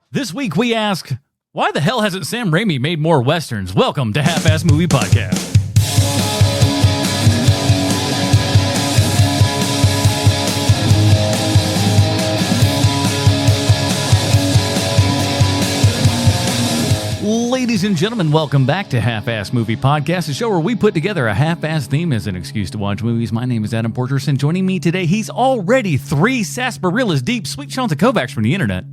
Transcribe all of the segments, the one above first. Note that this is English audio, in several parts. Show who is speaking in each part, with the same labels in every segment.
Speaker 1: This week we ask, why the hell hasn't Sam Raimi made more Westerns? Welcome to Half-Ass Movie Podcast. Ladies and gentlemen, welcome back to Half-Ass Movie Podcast, a show where we put together a half-ass theme as an excuse to watch movies. My name is Adam Porterson, and joining me today, he's already 3 sarsaparillas deep, Sweet Sean Kovacs from the internet.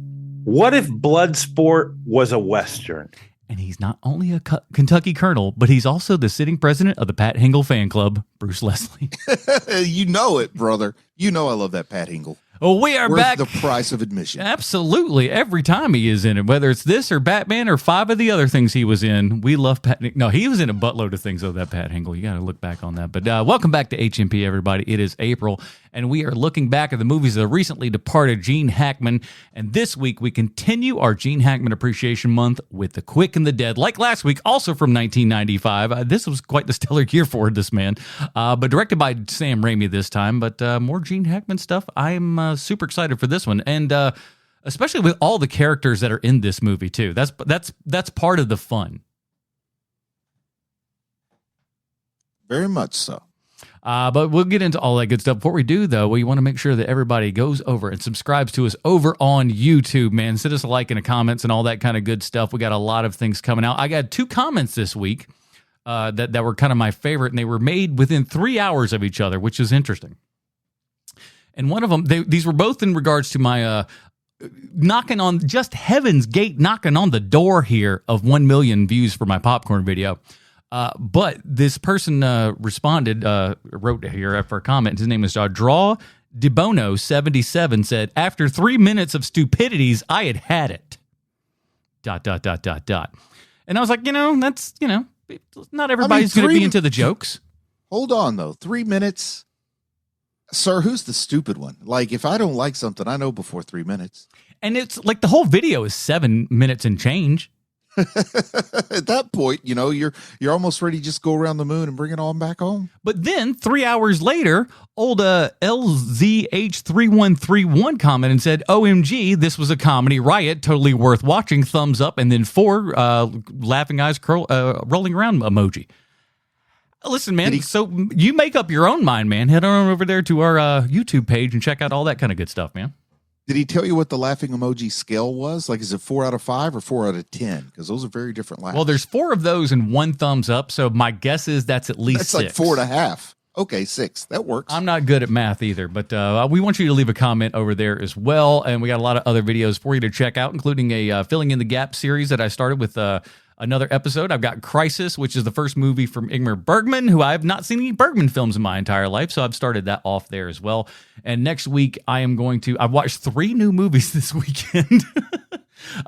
Speaker 2: What if Bloodsport was a Western?
Speaker 1: And he's not only a Kentucky Colonel, but he's also the sitting president of the Pat Hingle fan club, Bruce Leslie.
Speaker 3: You know it, brother. You know I love that Pat Hingle.
Speaker 1: Oh, we are back.
Speaker 3: Worth the price of admission.
Speaker 1: Absolutely. Every time he is in it, whether it's this or Batman or 5 of the other things he was in, we love Pat. No, he was in a buttload of things, though, that Pat Hingle. You got to look back on that. But welcome back to HMP, everybody. It is April, and we are looking back at the movies of the recently departed Gene Hackman. And this week, we continue our Gene Hackman Appreciation Month with The Quick and the Dead. Like last week, also from 1995. This was quite the stellar year for this man. But directed by Sam Raimi this time. But more Gene Hackman stuff. I'm super excited for this one. And especially with all the characters that are in this movie, too. That's part of the fun.
Speaker 3: Very much so.
Speaker 1: But we'll get into all that good stuff. Before we do, though, we want to make sure that everybody goes over and subscribes to us over on YouTube, man. Send us a like and a comments and all that kind of good stuff. We got a lot of things coming out. I got 2 comments this week that were kind of my favorite, and they were made within 3 hours of each other, which is interesting. And one of them, these were both in regards to my knocking on, just heaven's gate, knocking on the door here of 1 million views for my popcorn video. But this person responded, wrote here after a comment. His name is Draw DeBono 77 said, after 3 minutes of stupidities, I had it. ... And I was like, that's, not everybody's going to be into the jokes.
Speaker 3: Hold on, though. 3 minutes. Sir, who's the stupid one? Like, if I don't like something, I know before 3 minutes.
Speaker 1: And it's like the whole video is 7 minutes and change.
Speaker 3: At that point, you're almost ready to just go around the moon and bring it on back home.
Speaker 1: But then 3 hours later, old LZH3131 commented and said, OMG, this was a comedy riot, totally worth watching, thumbs up, and then 4 laughing eyes rolling around emoji. Listen, man, so you make up your own mind, man. Head on over there to our YouTube page and check out all that kind of good stuff, man.
Speaker 3: Did he tell you what the laughing emoji scale was? Like, is it 4 out of 5 or 4 out of 10? Because those are very different laughs.
Speaker 1: Well, there's 4 of those and 1 thumbs up, so my guess is that's at least 6.
Speaker 3: That's like 4.5. Okay, 6. That works.
Speaker 1: I'm not good at math either, but we want you to leave a comment over there as well, and we got a lot of other videos for you to check out, including a Filling in the Gap series that I started with another episode. I've got Crisis, which is the first movie from Ingmar Bergman, who I have not seen any Bergman films in my entire life, so I've started that off there as well. And next week, I've watched 3 new movies this weekend.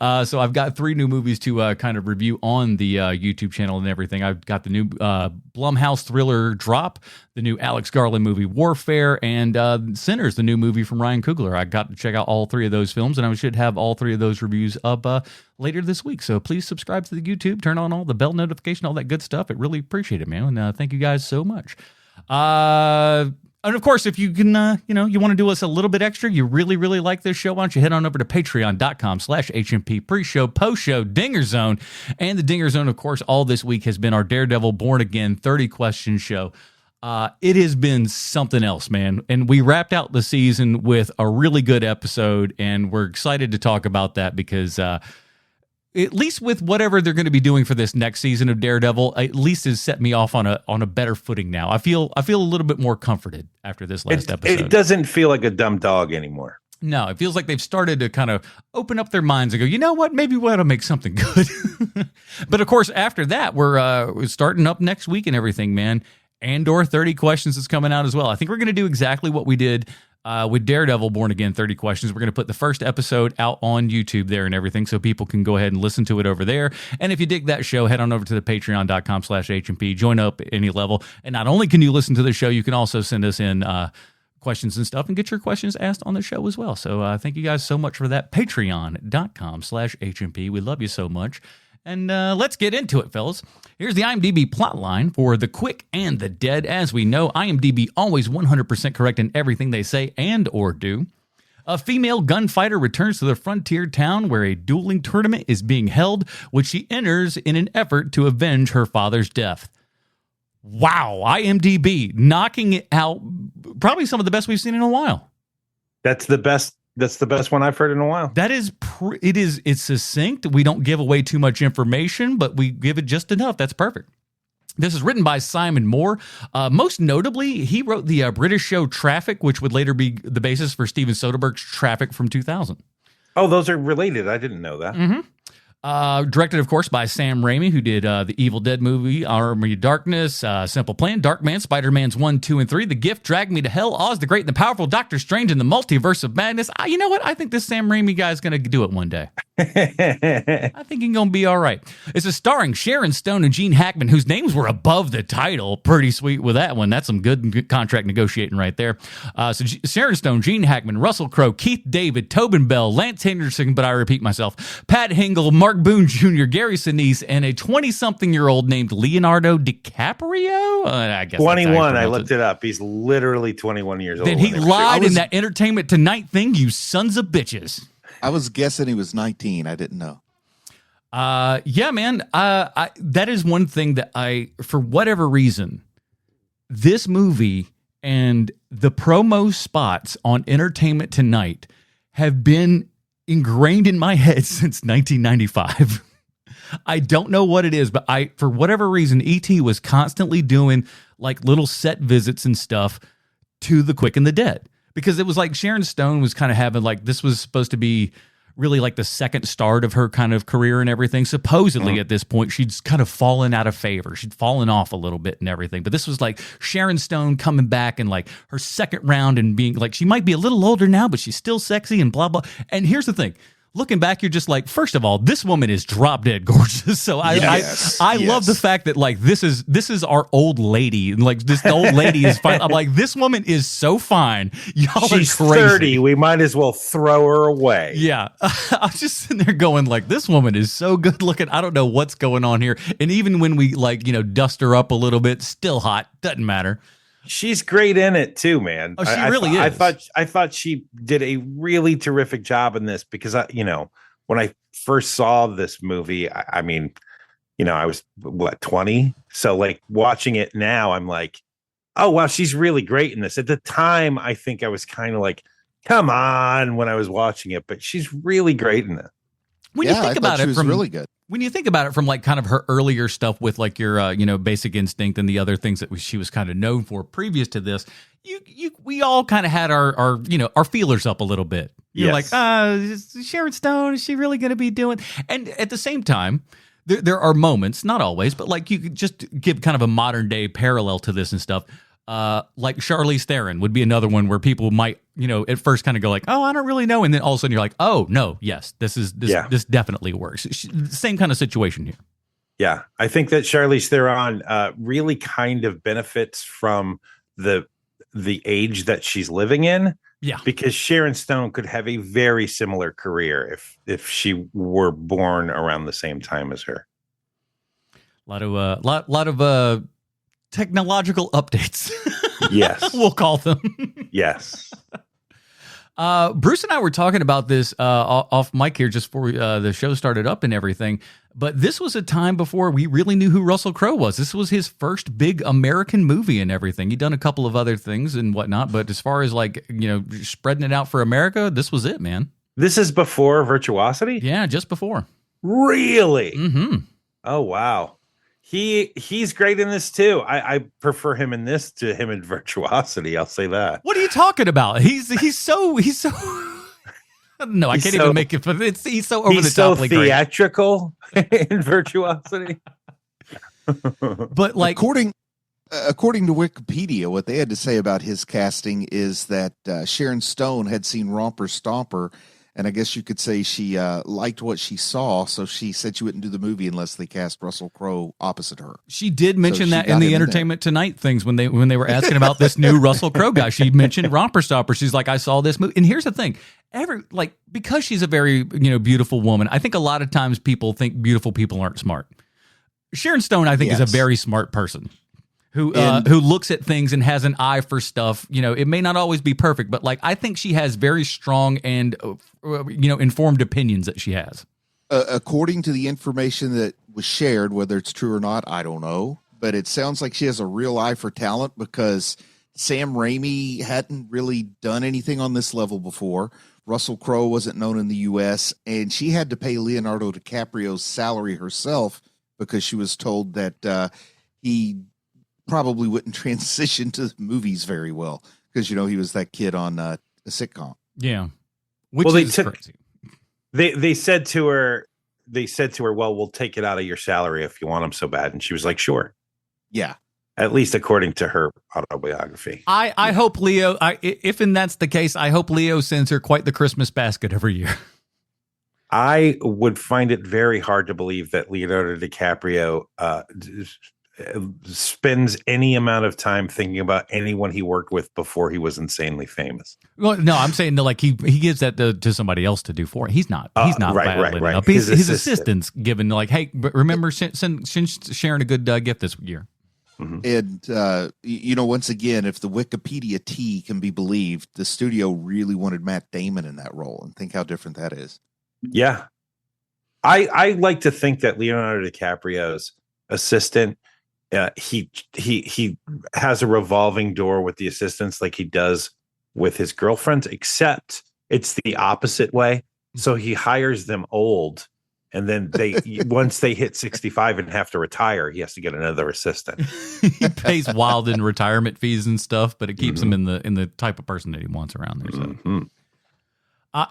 Speaker 1: So I've got 3 new movies to kind of review on the YouTube channel and everything. I've got the new Blumhouse thriller Drop, the new Alex Garland movie Warfare, and Sinners, the new movie from Ryan Coogler. I got to check out all 3 of those films, and I should have all 3 of those reviews up later this week. So please subscribe to the YouTube, turn on all the bell notification, all that good stuff. I'd really appreciate it, man. And thank you guys so much. And of course, if you can, you want to do us a little bit extra, you really, really like this show, why don't you head on over to patreon.com/HMP pre-show, post-show, Dinger Zone. And the Dinger Zone, of course, all this week has been our Daredevil Born Again 30 question show. It has been something else, man. And we wrapped out the season with a really good episode, and we're excited to talk about that because at least with whatever they're going to be doing for this next season of Daredevil, at least has set me off on a better footing now. I feel a little bit more comforted after this last episode.
Speaker 2: It doesn't feel like a dumb dog anymore.
Speaker 1: No, it feels like they've started to kind of open up their minds and go, you know what, maybe we ought to make something good. But of course, after that, we're starting up next week and everything, man. Andor 30 Questions is coming out as well. I think we're going to do exactly what we did with Daredevil Born Again 30 Questions. We're going to put the first episode out on YouTube there and everything so people can go ahead and listen to it over there. And if you dig that show, head on over to the patreon.com/HMP, join up at any level. And not only can you listen to the show, you can also send us in questions and stuff and get your questions asked on the show as well. So thank you guys so much for that. Patreon.com/HMP. We love you so much. And let's get into it, fellas. Here's the IMDb plotline for The Quick and the Dead. As we know, IMDb always 100% correct in everything they say and or do. A female gunfighter returns to the frontier town where a dueling tournament is being held, which she enters in an effort to avenge her father's death. Wow, IMDb knocking it out. Probably some of the best we've seen in a while.
Speaker 2: That's the best. That's the best one I've heard in a while.
Speaker 1: That is, it's succinct. We don't give away too much information, but we give it just enough. That's perfect. This is written by Simon Moore. Most notably, he wrote the British show Traffic, which would later be the basis for Steven Soderbergh's Traffic from 2000.
Speaker 2: Oh, those are related. I didn't know that.
Speaker 1: Mm-hmm. Directed, of course, by Sam Raimi, who did the Evil Dead movie, Army of Darkness, Simple Plan, Darkman, Spider-Man's 1, 2, and 3, The Gift, Drag Me to Hell, Oz the Great and the Powerful, Doctor Strange, and the Multiverse of Madness. You know what? I think this Sam Raimi guy is going to do it one day. I think he's going to be all right. It's a starring Sharon Stone and Gene Hackman, whose names were above the title. Pretty sweet with that one. That's some good contract negotiating right there. Sharon Stone, Gene Hackman, Russell Crowe, Keith David, Tobin Bell, Lance Henderson, but I repeat myself, Pat Hingle, Mark Boone Jr., Gary Sinise, and a 20-something-year-old named Leonardo DiCaprio? I guess
Speaker 2: 21. I looked it up. He's literally 21 years old.
Speaker 1: Then he lied in that Entertainment Tonight thing, you sons of bitches.
Speaker 3: I was guessing he was 19. I didn't know.
Speaker 1: Yeah, man. That is one thing that for whatever reason, this movie and the promo spots on Entertainment Tonight have been ingrained in my head since 1995. I don't know what it is, but for whatever reason, E.T. was constantly doing like little set visits and stuff to the Quick and the Dead, because it was like Sharon Stone was kind of having like, this was supposed to be really like the second start of her kind of career and everything. Supposedly at this point, she'd kind of fallen out of favor. She'd fallen off a little bit and everything. But this was like Sharon Stone coming back and like her second round and being like, she might be a little older now, but she's still sexy and blah, blah. And here's the thing. Looking back, you're just like, first of all, this woman is drop dead gorgeous. So I love the fact that like this is our old lady, and like this old lady is fine. I'm like, this woman is so fine. Y'all
Speaker 2: She's
Speaker 1: are crazy.
Speaker 2: 30. We might as well throw her away.
Speaker 1: Yeah, I'm just sitting there going like, this woman is so good looking. I don't know what's going on here. And even when we like dust her up a little bit, still hot. Doesn't matter.
Speaker 2: She's great in it too, man.
Speaker 1: Oh, she really is.
Speaker 2: I thought she did a really terrific job in this, because when I first saw this movie, I mean, I was 20. So like watching it now, I'm like, oh wow, she's really great in this. At the time, I think I was kind of like, come on, when I was watching it, but she's really great in it.
Speaker 1: When you think about it,
Speaker 3: really good.
Speaker 1: When you think about it from like kind of her earlier stuff with like your Basic Instinct and the other things that she was kind of known for previous to this, we all kind of had our feelers up a little bit. You're like, Sharon Stone, is she really going to be doing? And at the same time, there are moments, not always, but like you could just give kind of a modern day parallel to this and stuff. Like Charlize Theron would be another one where people might, at first kind of go like, oh, I don't really know. And then all of a sudden you're like, oh, no, yes, this definitely works. Same kind of situation here.
Speaker 2: Yeah. I think that Charlize Theron really kind of benefits from the age that she's living in.
Speaker 1: Yeah. Because
Speaker 2: Sharon Stone could have a very similar career if she were born around the same time as her.
Speaker 1: Lot of technological updates.
Speaker 2: Yes.
Speaker 1: We'll call them.
Speaker 2: Yes.
Speaker 1: Bruce and I were talking about this off mic here just before the show started up and everything. But this was a time before we really knew who Russell Crowe was. This was his first big American movie and everything. He'd done a couple of other things and whatnot, but as far as like, spreading it out for America, this was it, man.
Speaker 2: This is before Virtuosity?
Speaker 1: Yeah, just before.
Speaker 2: Really?
Speaker 1: Mm-hmm.
Speaker 2: Oh, wow. He's great in this too. I prefer him in this to him in Virtuosity. I'll say that.
Speaker 1: What are you talking about? He's so no, I can't even make it. But he's so over the top.
Speaker 2: He's so theatrical in Virtuosity.
Speaker 1: But like
Speaker 3: according to Wikipedia, what they had to say about his casting is that Sharon Stone had seen Romper Stomper, and I guess you could say she liked what she saw, so she said she wouldn't do the movie unless they cast Russell Crowe opposite her.
Speaker 1: She did mention that in the Entertainment Tonight things when they were asking about this new Russell Crowe guy. She mentioned Romper Stopper. She's like, I saw this movie. And here's the thing. Because she's a very beautiful woman, I think a lot of times people think beautiful people aren't smart. Sharon Stone, I think, is a very smart person who looks at things and has an eye for stuff. You know, it may not always be perfect, but like I think she has very strong and informed opinions that she has.
Speaker 3: According to the information that was shared, whether it's true or not, I don't know. But it sounds like she has a real eye for talent because Sam Raimi hadn't really done anything on this level before. Russell Crowe wasn't known in the U.S., and she had to pay Leonardo DiCaprio's salary herself because she was told that he probably wouldn't transition to movies very well because, he was that kid on a sitcom.
Speaker 1: Yeah. Which is crazy.
Speaker 2: They said to her, well, we'll take it out of your salary if you want them so bad. And she was like, sure.
Speaker 3: Yeah.
Speaker 2: At least according to her autobiography.
Speaker 1: I hope Leo, if and that's the case, I hope Leo sends her quite the Christmas basket every year.
Speaker 2: I would find it very hard to believe that Leonardo DiCaprio spends any amount of time thinking about anyone he worked with before he was insanely famous.
Speaker 1: Well, no, I'm saying like he gives that to somebody else to do for him. He's not
Speaker 2: right.
Speaker 1: Up. His assistant's given like, hey, remember send Sharon a good gift this year.
Speaker 3: Mm-hmm. And once again, if the Wikipedia tea can be believed, the studio really wanted Matt Damon in that role, and think how different that is.
Speaker 2: Yeah, I like to think that Leonardo DiCaprio's assistant, he has a revolving door with the assistants like he does with his girlfriends, except it's the opposite way. So he hires them old. And then once they hit 65 and have to retire, he has to get another assistant.
Speaker 1: He pays wild in retirement fees and stuff, but it keeps him in the type of person that he wants around there. So.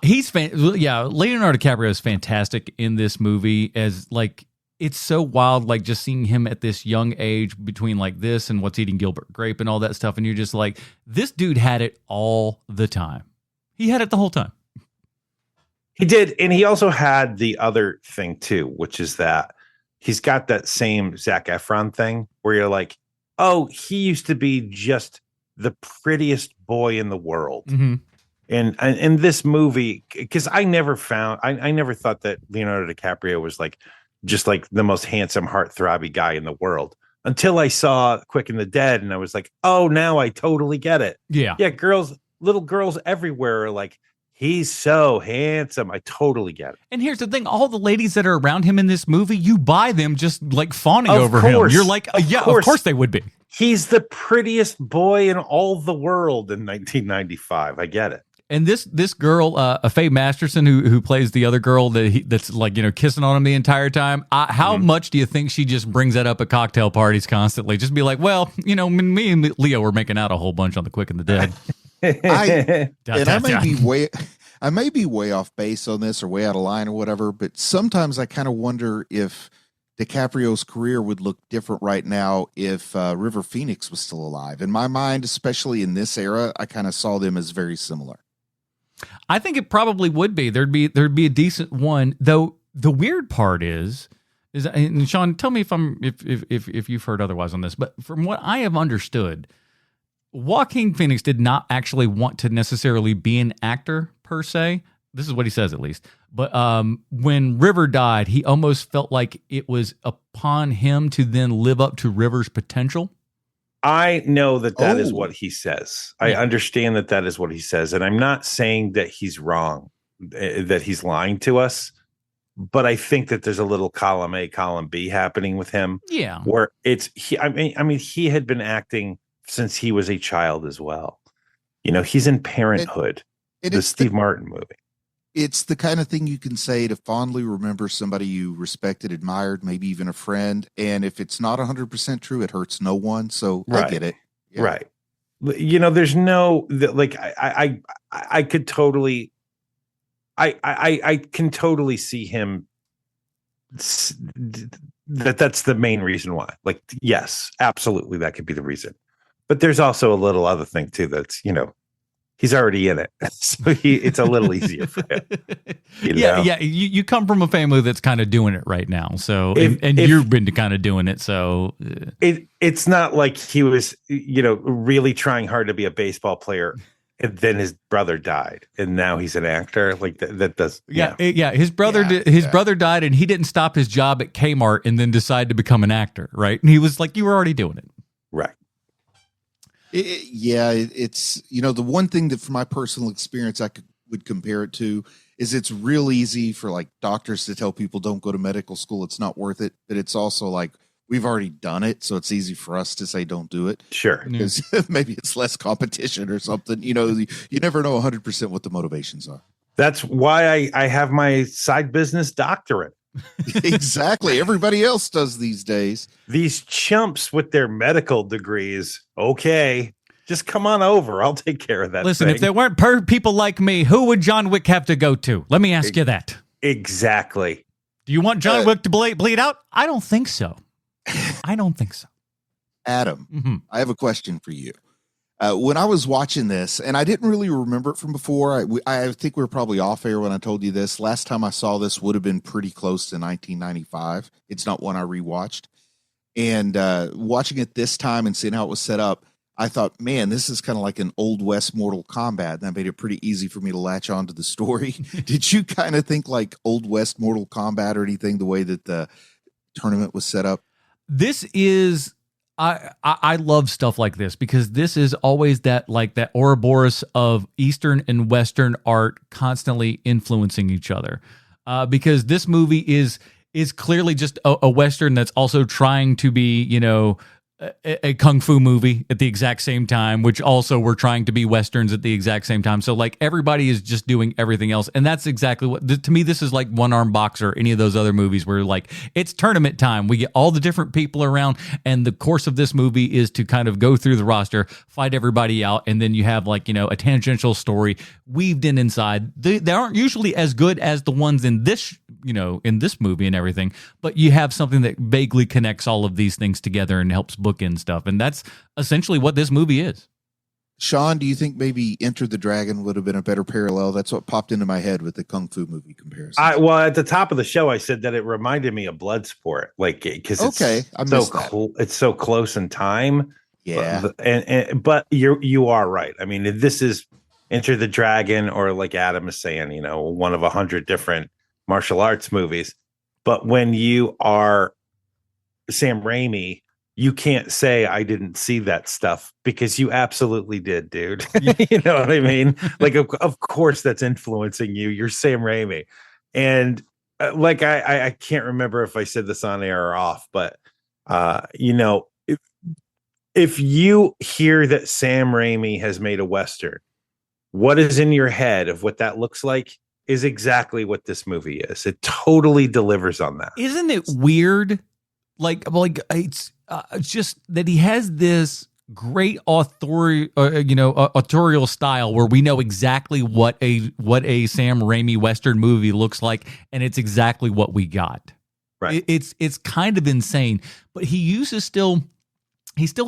Speaker 1: Leonardo DiCaprio is fantastic in this movie. As like, it's so wild, like just seeing him at this young age between like this and What's Eating Gilbert Grape and all that stuff, and you're just like, this dude had it all the time. He had it the whole time.
Speaker 2: He did, and he also had the other thing too, which is that he's got that same Zac Efron thing where you're like, oh, he used to be just the prettiest boy in the world.
Speaker 1: Mm-hmm.
Speaker 2: And in this movie, because I never thought that Leonardo DiCaprio was like just like the most handsome, heartthrobby guy in the world until I saw Quick and the Dead, and I was like, oh, now I totally get it.
Speaker 1: Yeah,
Speaker 2: little girls everywhere are like, he's so handsome. I totally get it.
Speaker 1: And here's the thing. All the ladies that are around him in this movie, you buy them just like fawning over him. You're like, of course they would be.
Speaker 2: He's the prettiest boy in all the world in 1995. I get it.
Speaker 1: And this girl, Faye Masterson, who plays the other girl that's like, kissing on him the entire time. How much do you think she just brings that up at cocktail parties constantly? Just be like, well, me and Leo were making out a whole bunch on the Quick and the Dead.
Speaker 3: I may be way off base on this or way out of line or whatever, but sometimes I kind of wonder if DiCaprio's career would look different right now if River Phoenix was still alive. In my mind, especially in this era, I kind of saw them as very similar.
Speaker 1: I think it probably would be. There'd be a decent one, though. The weird part is, and Sean, tell me if you've heard otherwise on this, but from what I have understood, Joaquin Phoenix did not actually want to necessarily be an actor per se. This is what he says, at least. But when River died, he almost felt like it was upon him to then live up to River's potential.
Speaker 2: I know that is what he says. I understand that is what he says. And I'm not saying that he's wrong, that he's lying to us. But I think that there's a little column A, column B happening with him. Yeah. Where he had been acting since he was a child as well. He's in Parenthood, the Steve Martin movie.
Speaker 3: It's the kind of thing you can say to fondly remember somebody you respected, admired, maybe even a friend. And if it's not 100% true, it hurts no one. So I get it.
Speaker 2: Yeah. Right. There's no, like, I could totally, I can totally see him that's the main reason why. Like, yes, absolutely. That could be the reason. But there's also a little other thing too. That's, he's already in it. So it's a little easier for him.
Speaker 1: Yeah. You come from a family that's kind of doing it right now. So, and you've been kind of doing it. So
Speaker 2: it's not like he was, really trying hard to be a baseball player. And then his brother died, and now he's an actor. Like that does.
Speaker 1: Yeah. His brother died, and he didn't stop his job at Kmart and then decide to become an actor. Right. And he was like, you were already doing it.
Speaker 2: Right.
Speaker 3: It's, the one thing that from my personal experience would compare it to is it's real easy for like doctors to tell people don't go to medical school. It's not worth it. But it's also like we've already done it. So it's easy for us to say don't do it.
Speaker 2: Sure.
Speaker 3: Because maybe it's less competition or something. You never know 100% what the motivations are.
Speaker 2: That's why I have my side business doctorate.
Speaker 3: Exactly. Everybody else does these days.
Speaker 2: These chumps with their medical degrees. Okay. Just come on over. I'll take care of that.
Speaker 1: Listen,
Speaker 2: thing.
Speaker 1: if there weren't people like me, who would John Wick have to go to? Let me ask you that.
Speaker 2: Exactly.
Speaker 1: Do you want John Wick to bleed out? I don't think so. I don't think so.
Speaker 3: Adam, I have a question for you. When I was watching this, and I didn't really remember it from before, I think we were probably off air when I told you this. Last time I saw this would have been pretty close to 1995. It's not one I rewatched. And watching it this time and seeing how it was set up, I thought, man, this is kind of like an Old West Mortal Kombat. And that made it pretty easy for me to latch on to the story. Did you kind of think like Old West Mortal Kombat or anything, the way that the tournament was set up?
Speaker 1: This is... I love stuff like this because this is always that Ouroboros of Eastern and Western art constantly influencing each other. Because this movie is clearly just a Western that's also trying to be, a kung fu movie at the exact same time, which also were trying to be Westerns at the exact same time. So like everybody is just doing everything else. And that's exactly what, to me, this is like One Arm Boxer, any of those other movies where like it's tournament time. We get all the different people around. And the course of this movie is to kind of go through the roster, fight everybody out. And then you have like, a tangential story weaved inside. They aren't usually as good as the ones in this, in this movie and everything, but you have something that vaguely connects all of these things together and helps bookend stuff. And that's essentially what this movie is.
Speaker 3: Sean, do you think maybe Enter the Dragon would have been a better parallel? That's what popped into my head with the kung fu movie comparison.
Speaker 2: Well, at the top of the show, I said that it reminded me of Bloodsport, like because it's so close in time.
Speaker 3: Yeah,
Speaker 2: but you are right. I mean, this is Enter the Dragon, or like Adam is saying, one of 100 different martial arts movies. But when you are Sam Raimi, you can't say I didn't see that stuff because you absolutely did, dude. You know what I mean? Like, of course that's influencing you. You're Sam Raimi. And like, I can't remember if I said this on air or off, but if you hear that Sam Raimi has made a Western, what is in your head of what that looks like is exactly what this movie is. It totally delivers on that.
Speaker 1: Isn't it weird? Like it's just that he has this great authorial style where we know exactly what a Sam Raimi Western movie looks like, and it's exactly what we got.
Speaker 2: Right.
Speaker 1: It's kind of insane, but he still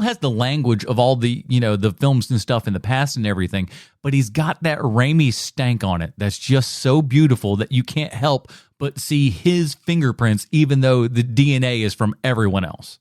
Speaker 1: has the language of all the, the films and stuff in the past and everything, but he's got that Raimi stank on it that's just so beautiful that you can't help but see his fingerprints, even though the DNA is from everyone else.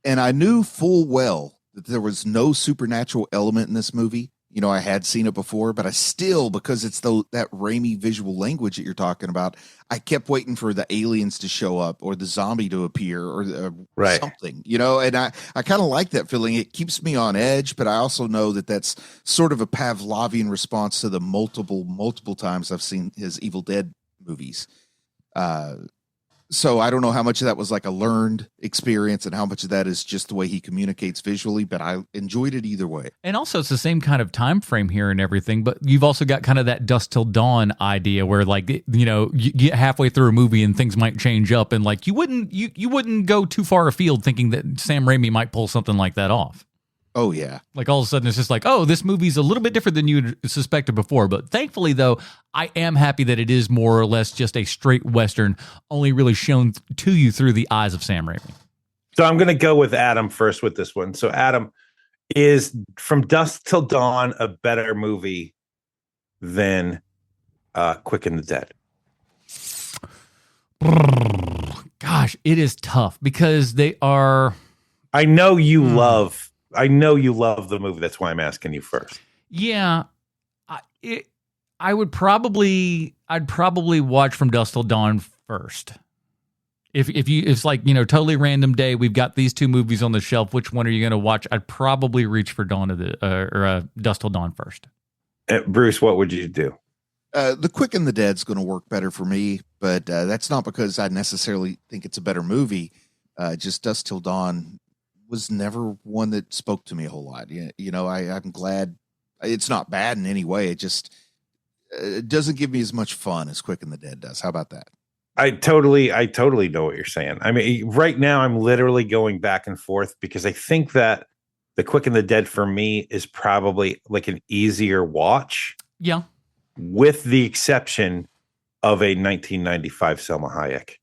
Speaker 3: And I knew full well that there was no supernatural element in this movie. I had seen it before, but I still, because it's that Raimi visual language that you're talking about, I kept waiting for the aliens to show up or the zombie to appear or something, and I kind of like that feeling. It keeps me on edge, but I also know that that's sort of a Pavlovian response to the multiple times I've seen his Evil Dead movies. So I don't know how much of that was like a learned experience and how much of that is just the way he communicates visually, but I enjoyed it either way.
Speaker 1: And also it's the same kind of time frame here and everything, but you've also got kind of that Dusk Till Dawn idea where like, you get halfway through a movie and things might change up, and like you wouldn't go too far afield thinking that Sam Raimi might pull something like that off.
Speaker 3: Oh, yeah.
Speaker 1: Like all of a sudden it's just like, oh, this movie's a little bit different than you suspected before. But thankfully, though, I am happy that it is more or less just a straight Western, only really shown to you through the eyes of Sam Raimi.
Speaker 2: So I'm going to go with Adam first with this one. So Adam, is From Dusk Till Dawn a better movie than Quick and the Dead?
Speaker 1: Gosh, it is tough because they are...
Speaker 2: I know you love the movie. That's why I'm asking you first.
Speaker 1: Yeah, I'd probably watch From Dusk Till Dawn first. If it's like, totally random day, we've got these two movies on the shelf. Which one are you going to watch? I'd probably reach for Dusk Till Dawn first.
Speaker 2: Bruce, what would you do?
Speaker 3: The Quick and the Dead's going to work better for me, but that's not because I necessarily think it's a better movie. Just Dusk Till Dawn was never one that spoke to me a whole lot. I'm glad it's not bad in any way. It just it doesn't give me as much fun as Quick and the Dead does. How about that?
Speaker 2: I totally know what you're saying. I mean, right now I'm literally going back and forth because I think that The Quick and the Dead for me is probably like an easier watch.
Speaker 1: Yeah.
Speaker 2: With the exception of a 1995 Selma Hayek.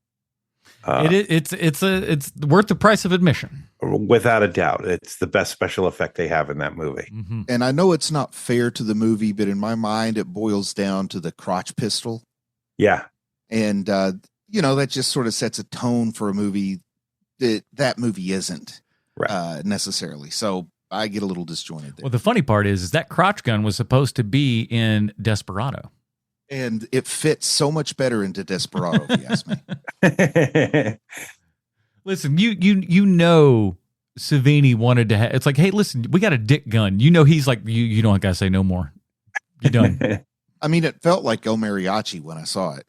Speaker 1: It's worth the price of admission.
Speaker 2: Without a doubt. It's the best special effect they have in that movie.
Speaker 1: Mm-hmm.
Speaker 3: And I know it's not fair to the movie, but in my mind, it boils down to the crotch pistol.
Speaker 2: Yeah.
Speaker 3: And, that just sort of sets a tone for a movie that movie isn't necessarily. So I get a little disjointed there.
Speaker 1: Well, the funny part is that crotch gun was supposed to be in Desperado.
Speaker 3: And it fits so much better into Desperado, if you ask me.
Speaker 1: Listen, you know Savini wanted to have, it's like, hey, listen, we got a dick gun. He's like, you don't gotta say no more. You're done.
Speaker 3: I mean, it felt like El Mariachi when I saw it.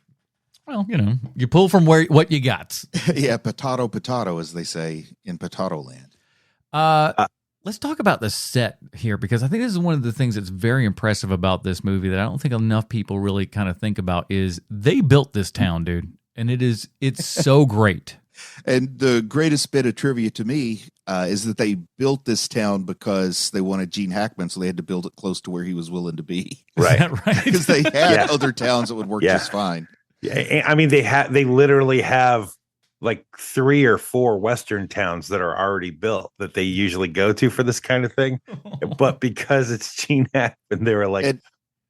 Speaker 1: Well, you pull from what you got.
Speaker 3: Yeah, potato, as they say in Potato Land.
Speaker 1: Let's talk about the set here, because I think this is one of the things that's very impressive about this movie that I don't think enough people really kind of think about is they built this town, dude. And it's so great.
Speaker 3: And the greatest bit of trivia to me is that they built this town because they wanted Gene Hackman, so they had to build it close to where he was willing to be.
Speaker 1: Right. Is that right?
Speaker 3: Because they had other towns that would work just fine.
Speaker 2: Yeah, I mean, they literally have like 3 or 4 Western towns that are already built that they usually go to for this kind of thing. But because it's Gene Hackman, they were like,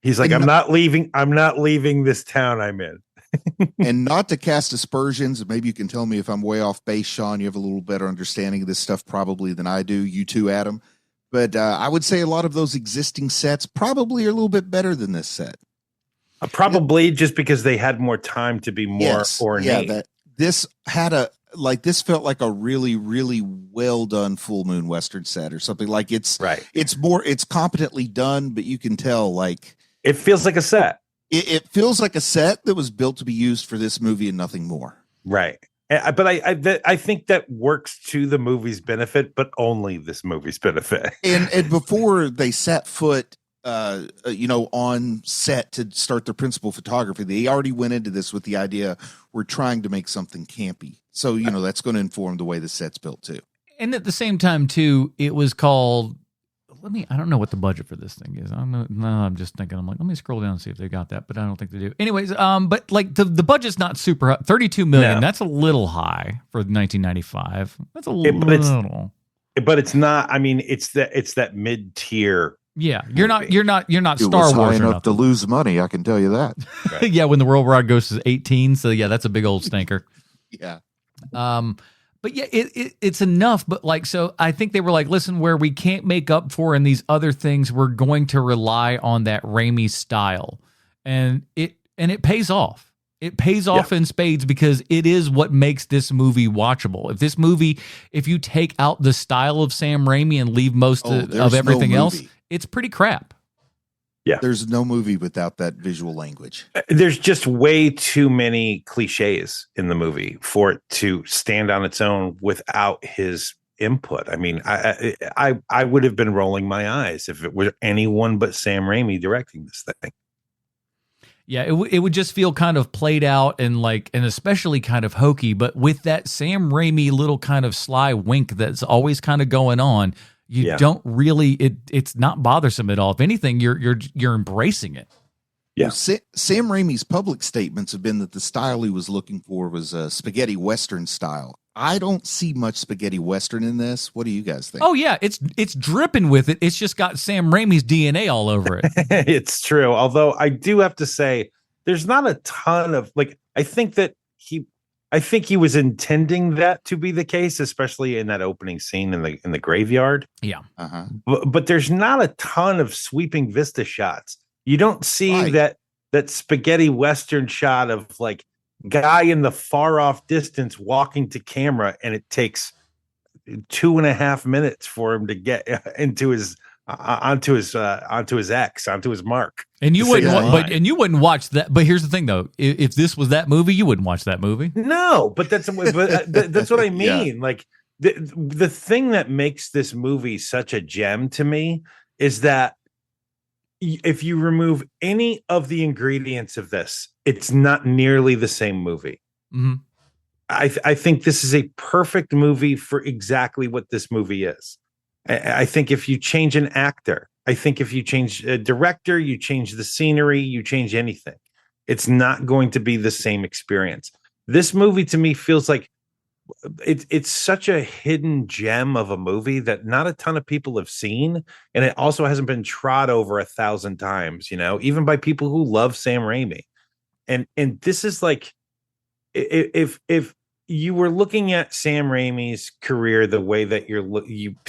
Speaker 2: he's like, I'm not leaving this town I'm in.
Speaker 3: And not to cast aspersions, maybe you can tell me if I'm way off base, Sean. You have a little better understanding of this stuff probably than I do. You too, Adam. But I would say a lot of those existing sets probably are a little bit better than this set.
Speaker 2: Probably just because they had more time to be more ornate.
Speaker 3: Yeah, this felt like a really, really well done full moon Western set or something. Like it's competently done, but you can tell like
Speaker 2: it feels like a set.
Speaker 3: It feels like a set that was built to be used for this movie and nothing more.
Speaker 2: Right. But I think that works to the movie's benefit, but only this movie's benefit.
Speaker 3: And before they set foot on set to start their principal photography, they already went into this with the idea we're trying to make something campy. So, that's going to inform the way the set's built too. And
Speaker 1: at the same time too, it was called, I don't know what the budget for this thing is. I'm just thinking, I'm like, let me scroll down and see if they got that, but I don't think they do. Anyways, but like the budget's not super high. 32 million. No. That's a little high for 1995. That's a little.
Speaker 2: But it's not, I mean, it's that mid-tier.
Speaker 1: Yeah, you're not Star Wars
Speaker 3: high enough to lose money. I can tell you that.
Speaker 1: Right. Yeah, when the World War goes to 18, so yeah, that's a big old stinker.
Speaker 3: Yeah.
Speaker 1: But yeah, it's enough. But like, so I think they were like, listen, where we can't make up for in these other things, we're going to rely on that Raimi style, and it pays off. It pays off in spades because it is what makes this movie watchable. If you take out the style of Sam Raimi and leave most of everything else, it's pretty crap.
Speaker 2: Yeah.
Speaker 3: There's no movie without that visual language.
Speaker 2: There's just way too many cliches in the movie for it to stand on its own without his input. I mean, I would have been rolling my eyes if it were anyone but Sam Raimi directing this thing.
Speaker 1: Yeah, it would just feel kind of played out and especially kind of hokey, but with that Sam Raimi little kind of sly wink that's always kind of going on. You don't really, it's not bothersome at all. If anything, you're embracing it.
Speaker 2: Yeah.
Speaker 3: Well, Sam Raimi's public statements have been that the style he was looking for was a spaghetti Western style. I don't see much spaghetti Western in this. What do you guys think?
Speaker 1: Oh yeah, it's dripping with it. It's just got Sam Raimi's DNA all over it.
Speaker 2: It's true. Although I do have to say, there's not a ton of I think he was intending that to be the case, especially in that opening scene in the graveyard.
Speaker 1: Yeah.
Speaker 3: Uh-huh.
Speaker 2: But there's not a ton of sweeping vista shots. You don't see that spaghetti Western shot of guy in the far off distance walking to camera, and it takes 2.5 minutes for him to get into his onto his mark.
Speaker 1: And you wouldn't watch that. But here's the thing, though: if this was that movie, you wouldn't watch that movie.
Speaker 2: No, but that's what I mean. Yeah. Like the thing that makes this movie such a gem to me is that if you remove any of the ingredients of this, it's not nearly the same movie.
Speaker 1: Mm-hmm.
Speaker 2: I think this is a perfect movie for exactly what this movie is. I think if you change an actor, I think if you change a director, you change the scenery, you change anything, it's not going to be the same experience. This movie to me feels like it's such a hidden gem of a movie that not a ton of people have seen. And it also hasn't been trod over 1,000 times, even by people who love Sam Raimi. And this is like, if you were looking at Sam Raimi's career the way that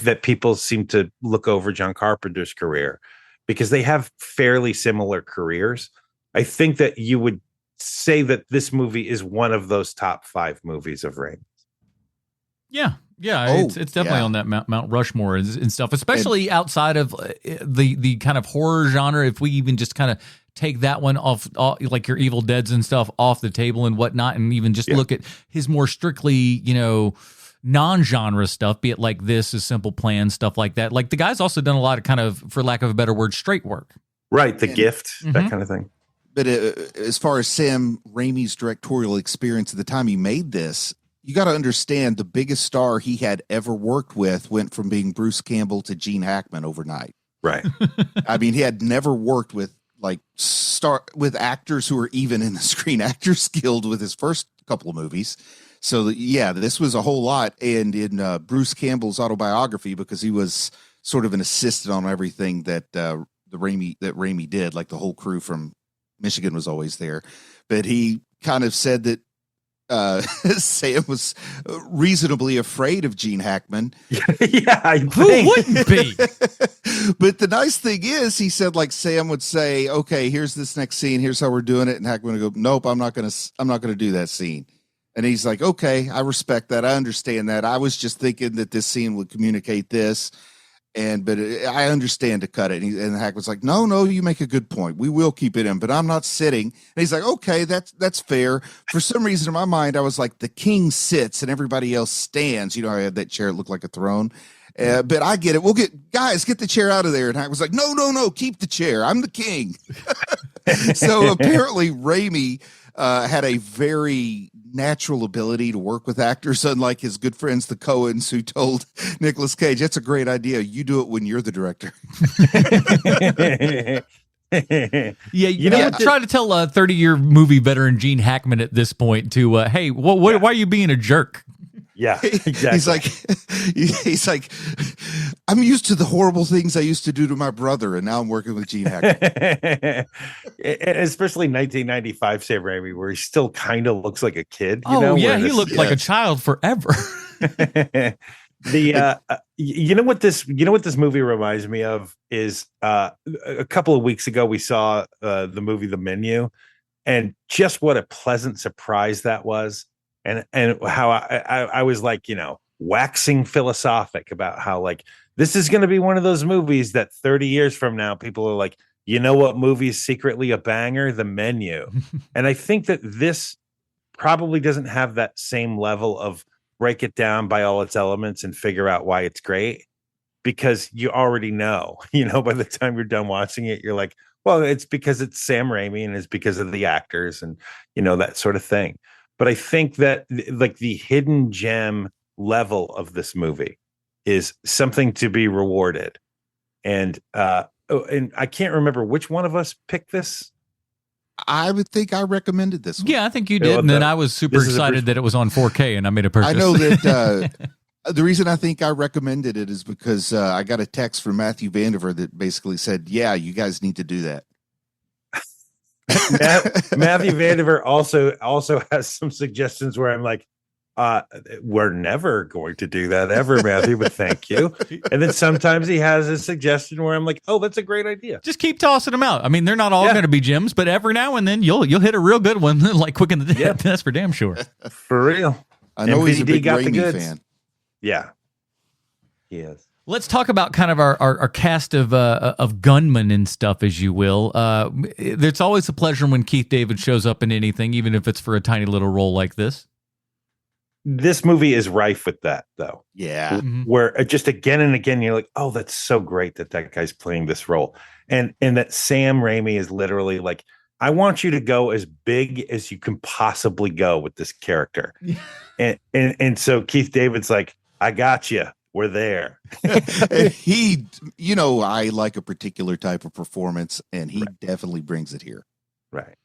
Speaker 2: that people seem to look over John Carpenter's career, because they have fairly similar careers, I think that you would say that this movie is one of those top 5 movies of Raimi.
Speaker 1: Yeah. It's definitely on that Mount Rushmore and stuff, especially outside of the kind of horror genre. If we even just kind of take that one off, like your Evil Deads and stuff, off the table and whatnot, and even just look at his more strictly, non-genre stuff, be it like This Is Simple Plan, stuff like that. Like the guy's also done a lot of kind of, for lack of a better word, straight work.
Speaker 2: Right, The Gift, that kind of thing.
Speaker 3: But as far as Sam Raimi's directorial experience at the time he made this, you got to understand the biggest star he had ever worked with went from being Bruce Campbell to Gene Hackman overnight.
Speaker 2: Right.
Speaker 3: I mean, he had never worked with actors who were even in the Screen Actors Guild with his first couple of movies. So this was a whole lot. And in Bruce Campbell's autobiography, because he was sort of an assistant on everything that Raimi did, like the whole crew from Michigan was always there. But he kind of said that Sam was reasonably afraid of Gene Hackman.
Speaker 1: Who wouldn't be?
Speaker 3: But the nice thing is, he said, like, Sam would say, "Okay, here's this next scene. Here's how we're doing it," and Hackman would go, "Nope, I'm not gonna do that scene." And he's like, "Okay, I respect that. I understand that. I was just thinking that this scene would communicate this." But I understand to cut it. And Hack was like, no, you make a good point. We will keep it in, but I'm not sitting. And he's like, okay, that's fair. For some reason in my mind, I was like, the king sits and everybody else stands. I had that chair. It looked like a throne. But I get it. Get the chair out of there. And Hack was like, no, keep the chair. I'm the king. So apparently Raimi had a very natural ability to work with actors, unlike his good friends, the Coens, who told Nicolas Cage, "That's a great idea. You do it when you're the director."
Speaker 1: Try to tell a 30-year movie veteran Gene Hackman at this point to, hey, why are you being a jerk?
Speaker 2: Yeah, exactly.
Speaker 3: He's like, I'm used to the horrible things I used to do to my brother, and now I'm working with Gene Hackman.
Speaker 2: Especially 1995 Sam Raimi, where he still kind of looks like a kid.
Speaker 1: He looked like a child forever.
Speaker 2: You know what this movie reminds me of is a couple of weeks ago we saw the movie The Menu, and just what a pleasant surprise that was. And how I was like, waxing philosophic about how, like, this is going to be one of those movies that 30 years from now, people are like, what movie is secretly a banger? The Menu. And I think that this probably doesn't have that same level of break it down by all its elements and figure out why it's great, because you already know, by the time you're done watching it, you're like, well, it's because it's Sam Raimi and it's because of the actors and, that sort of thing. But I think that like the hidden gem level of this movie is something to be rewarded. And I can't remember which one of us picked this.
Speaker 3: I would think I recommended this one.
Speaker 1: Yeah, I think you did. And then I was super excited that it was on 4K and I made a purchase.
Speaker 3: I know that the reason I think I recommended it is because I got a text from Matthew Vandiver that basically said, yeah, you guys need to do that.
Speaker 2: Matthew Vandiver also has some suggestions where I'm like, we're never going to do that ever, Matthew, but thank you. And then sometimes he has a suggestion where I'm like, oh, that's a great idea.
Speaker 1: Just keep tossing them out. I mean, they're not all going to be gems, but every now and then you'll hit a real good one, like Quick and the Dead. That's for damn sure.
Speaker 2: For real.
Speaker 3: I know he's a big Raimi fan.
Speaker 2: Yeah, he is.
Speaker 1: Let's talk about kind of our cast of gunmen and stuff, as you will. It's always a pleasure when Keith David shows up in anything, even if it's for a tiny little role like this.
Speaker 2: This movie is rife with that, though.
Speaker 3: Yeah.
Speaker 1: Mm-hmm.
Speaker 2: Where just again and again, you're like, oh, that's so great that guy's playing this role. And that Sam Raimi is literally like, I want you to go as big as you can possibly go with this character. and so Keith David's like, I got you. We're there.
Speaker 3: He, I like a particular type of performance, and he definitely brings it here.
Speaker 2: Right.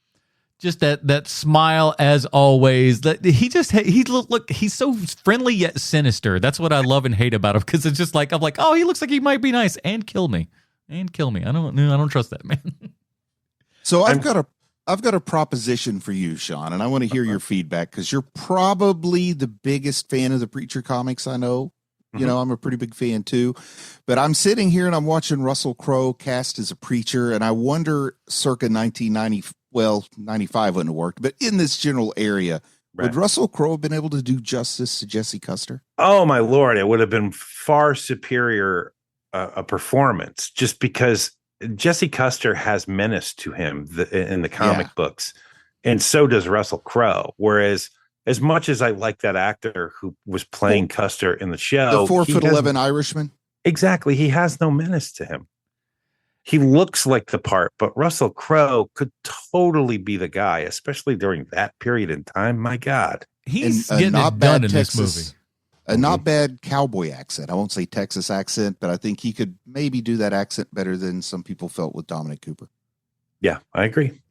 Speaker 1: Just that smile as always. He's so friendly yet sinister. That's what I love and hate about him, because it's just like I'm like, oh, he looks like he might be nice and kill me. I don't trust that man.
Speaker 3: So I've got a proposition for you, Sean, and I want to hear your feedback, because you're probably the biggest fan of the Preacher comics I know. I'm a pretty big fan too, but I'm sitting here and I'm watching Russell Crowe cast as a preacher, and I wonder, circa 1990, 95 wouldn't have worked, but in this general area, would Russell Crowe have been able to do justice to Jesse Custer?
Speaker 2: Oh my Lord, it would have been far superior a performance, just because Jesse Custer has menace to him in the comic books, and so does Russell Crowe. Whereas, as much as I like that actor who was playing Custer in the show,
Speaker 3: the 4'11" Irishman,
Speaker 2: exactly, he has no menace to him. He looks like the part, but Russell Crowe could totally be the guy, especially during that period in time. My God,
Speaker 1: he's getting it done in this movie.
Speaker 3: A not bad cowboy accent. I won't say Texas accent, but I think he could maybe do that accent better than some people felt with Dominic Cooper.
Speaker 2: Yeah, I agree.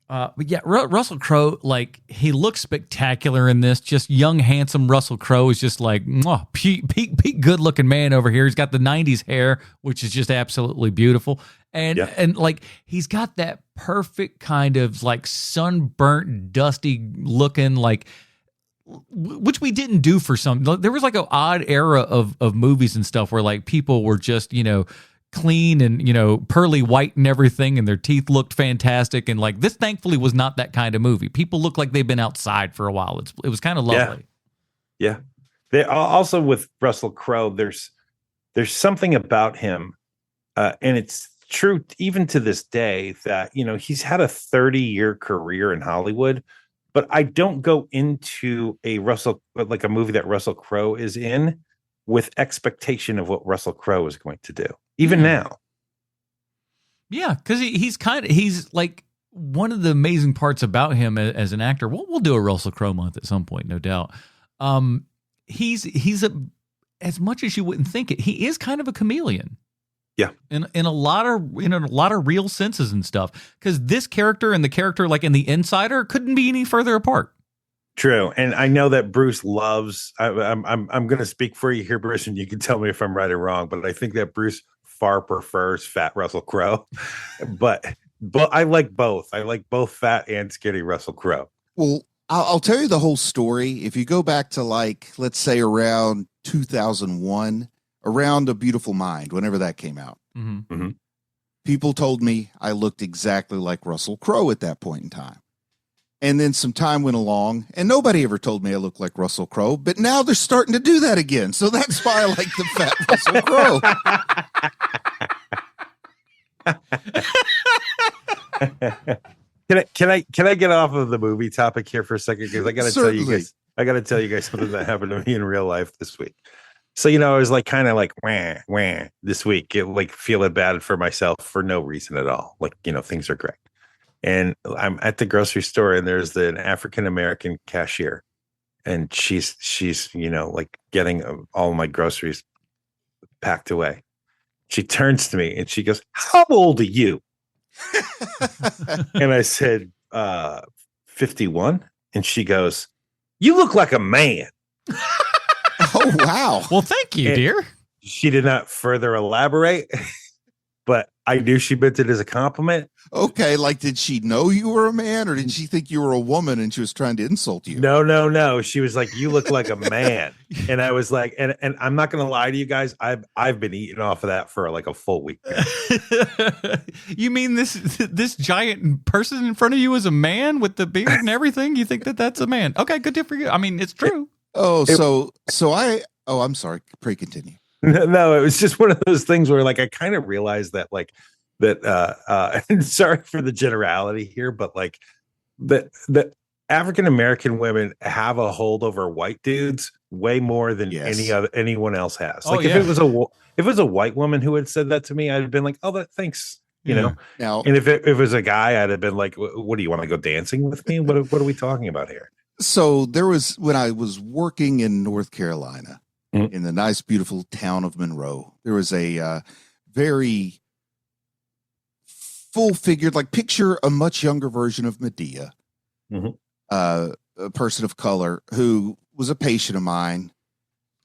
Speaker 1: But yeah, Russell Crowe, like, he looks spectacular in this. Just young, handsome Russell Crowe is just like, peak good looking man over here. He's got the 90s hair, which is just absolutely beautiful. And like, he's got that perfect kind of like sunburnt, dusty looking, like, which we didn't do for some. There was like an odd era of movies and stuff where like people were just, clean and pearly white and everything, and their teeth looked fantastic, and like this thankfully was not that kind of movie. People look like they've been outside for a while. It was kind of lovely.
Speaker 2: Yeah. They also, with Russell Crowe, there's something about him, and it's true even to this day, that he's had a 30-year career in Hollywood, but I don't go into a movie that Russell Crowe is in with expectation of what Russell Crowe is going to do, even now.
Speaker 1: Yeah, because he's like, one of the amazing parts about him as an actor. We'll do a Russell Crowe month at some point, no doubt. He's as much as you wouldn't think it, he is kind of a chameleon.
Speaker 2: Yeah,
Speaker 1: in a lot of real senses and stuff. Because this character and the character like in The Insider couldn't be any further apart.
Speaker 2: True, and I know that Bruce loves. I'm going to speak for you here, Bruce, and you can tell me if I'm right or wrong. But I think that Bruce far prefers fat Russell Crowe. but I like both. I like both fat and skinny Russell Crowe.
Speaker 3: Well, I'll tell you the whole story. If you go back to, like, let's say around 2001, around A Beautiful Mind, whenever that came out, people told me I looked exactly like Russell Crowe at that point in time. And then some time went along, and nobody ever told me I looked like Russell Crowe, but now they're starting to do that again. So that's why I like the fat Russell
Speaker 2: Crowe. Can I get off of the movie topic here for a second? Because I got to tell you guys something that happened to me in real life this week. So, I was like, kind of like, wah this week, like feeling bad for myself for no reason at all. Like, things are great. And I'm at the grocery store, and there's an African-American cashier, and she's like getting all my groceries packed away. She turns to me and she goes, "How old are you?" And I said, 51. And she goes, "You look like a man."
Speaker 3: Oh, wow.
Speaker 1: Well, thank you, dear.
Speaker 2: She did not further elaborate. but I knew she meant it as a compliment.
Speaker 3: Okay, like did she know you were a man, or did she think you were a woman and she was trying to insult you?
Speaker 2: No. She was like, "You look like a man," and I was like, and I'm not gonna lie to you guys, I've been eating off of that for like a full week now.
Speaker 1: You mean this giant person in front of you is a man with the beard and everything? You think that's a man? Okay, good deal for you. I mean, it's true.
Speaker 3: I'm sorry. Pray continue.
Speaker 2: No, it was just one of those things where like I kind of realized that like that and sorry for the generality here, but like that African American women have a hold over white dudes way more than anyone else has. Like if it was a white woman who had said that to me, I'd have been like, "Oh, thanks." You know.
Speaker 3: Now,
Speaker 2: and if it was a guy, I'd have been like, "What do you want to go dancing with me? What are we talking about here?"
Speaker 3: So there was, when I was working in North Carolina, in the nice, beautiful town of Monroe, there was a very full-figured, like picture a much younger version of Medea, a person of color who was a patient of mine.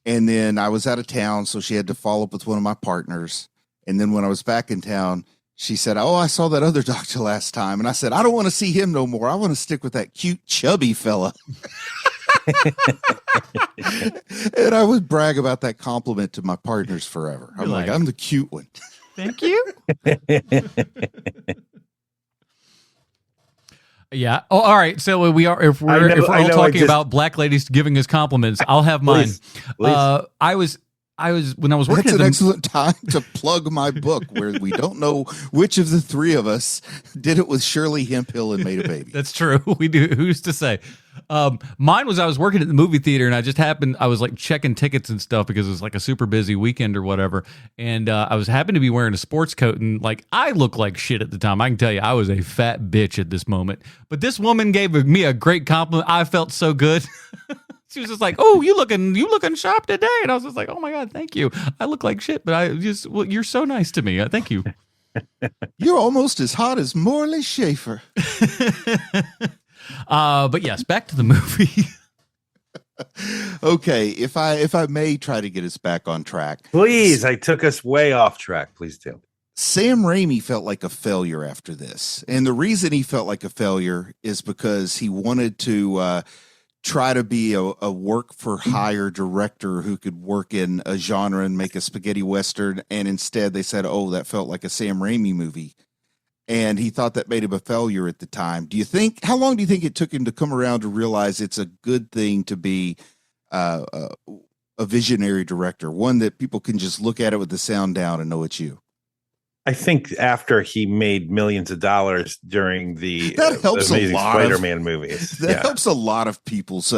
Speaker 3: And then I was out of town, so she had to follow up with one of my partners. And then when I was back in town, she said, "Oh, I saw that other doctor last time." And I said, "I don't want to see him no more. I want to stick with that cute, chubby fella." And I would brag about that compliment to my partners forever. I'm like, "I'm the cute one."
Speaker 1: Thank you. Yeah. Oh, all right. So if we're all talking about black ladies giving us compliments, I'll have mine. Please. I was when I was working.
Speaker 3: That's an excellent time to plug my book, where we don't know which of the three of us did it with Shirley Hemphill and made a baby.
Speaker 1: That's true. We do. Who's to say? Mine was I was working at the movie theater, and I was like checking tickets and stuff because it was like a super busy weekend or whatever. And I was happened to be wearing a sports coat, and like I looked like shit at the time. I can tell you, I was a fat bitch at this moment. But this woman gave me a great compliment. I felt so good. She was just like, "Oh, you looking sharp today," and I was just like, "Oh my God, thank you. I look like shit, but you're so nice to me. Thank you."
Speaker 3: You're almost as hot as Morley Schaefer.
Speaker 1: But yes, back to the movie.
Speaker 3: Okay, if I may try to get us back on track,
Speaker 2: please. I took us way off track. Please do.
Speaker 3: Sam Raimi felt like a failure after this, and the reason he felt like a failure is because he wanted to try to be a work for hire director who could work in a genre and make a spaghetti western. And instead they said, "Oh, that felt like a Sam Raimi movie." And he thought that made him a failure at the time. How long do you think it took him to come around to realize it's a good thing to be a visionary director, one that people can just look at it with the sound down and know it's you?
Speaker 2: I think after he made millions of dollars during the
Speaker 3: Amazing
Speaker 2: Spider-Man movies.
Speaker 3: That helps a lot of people's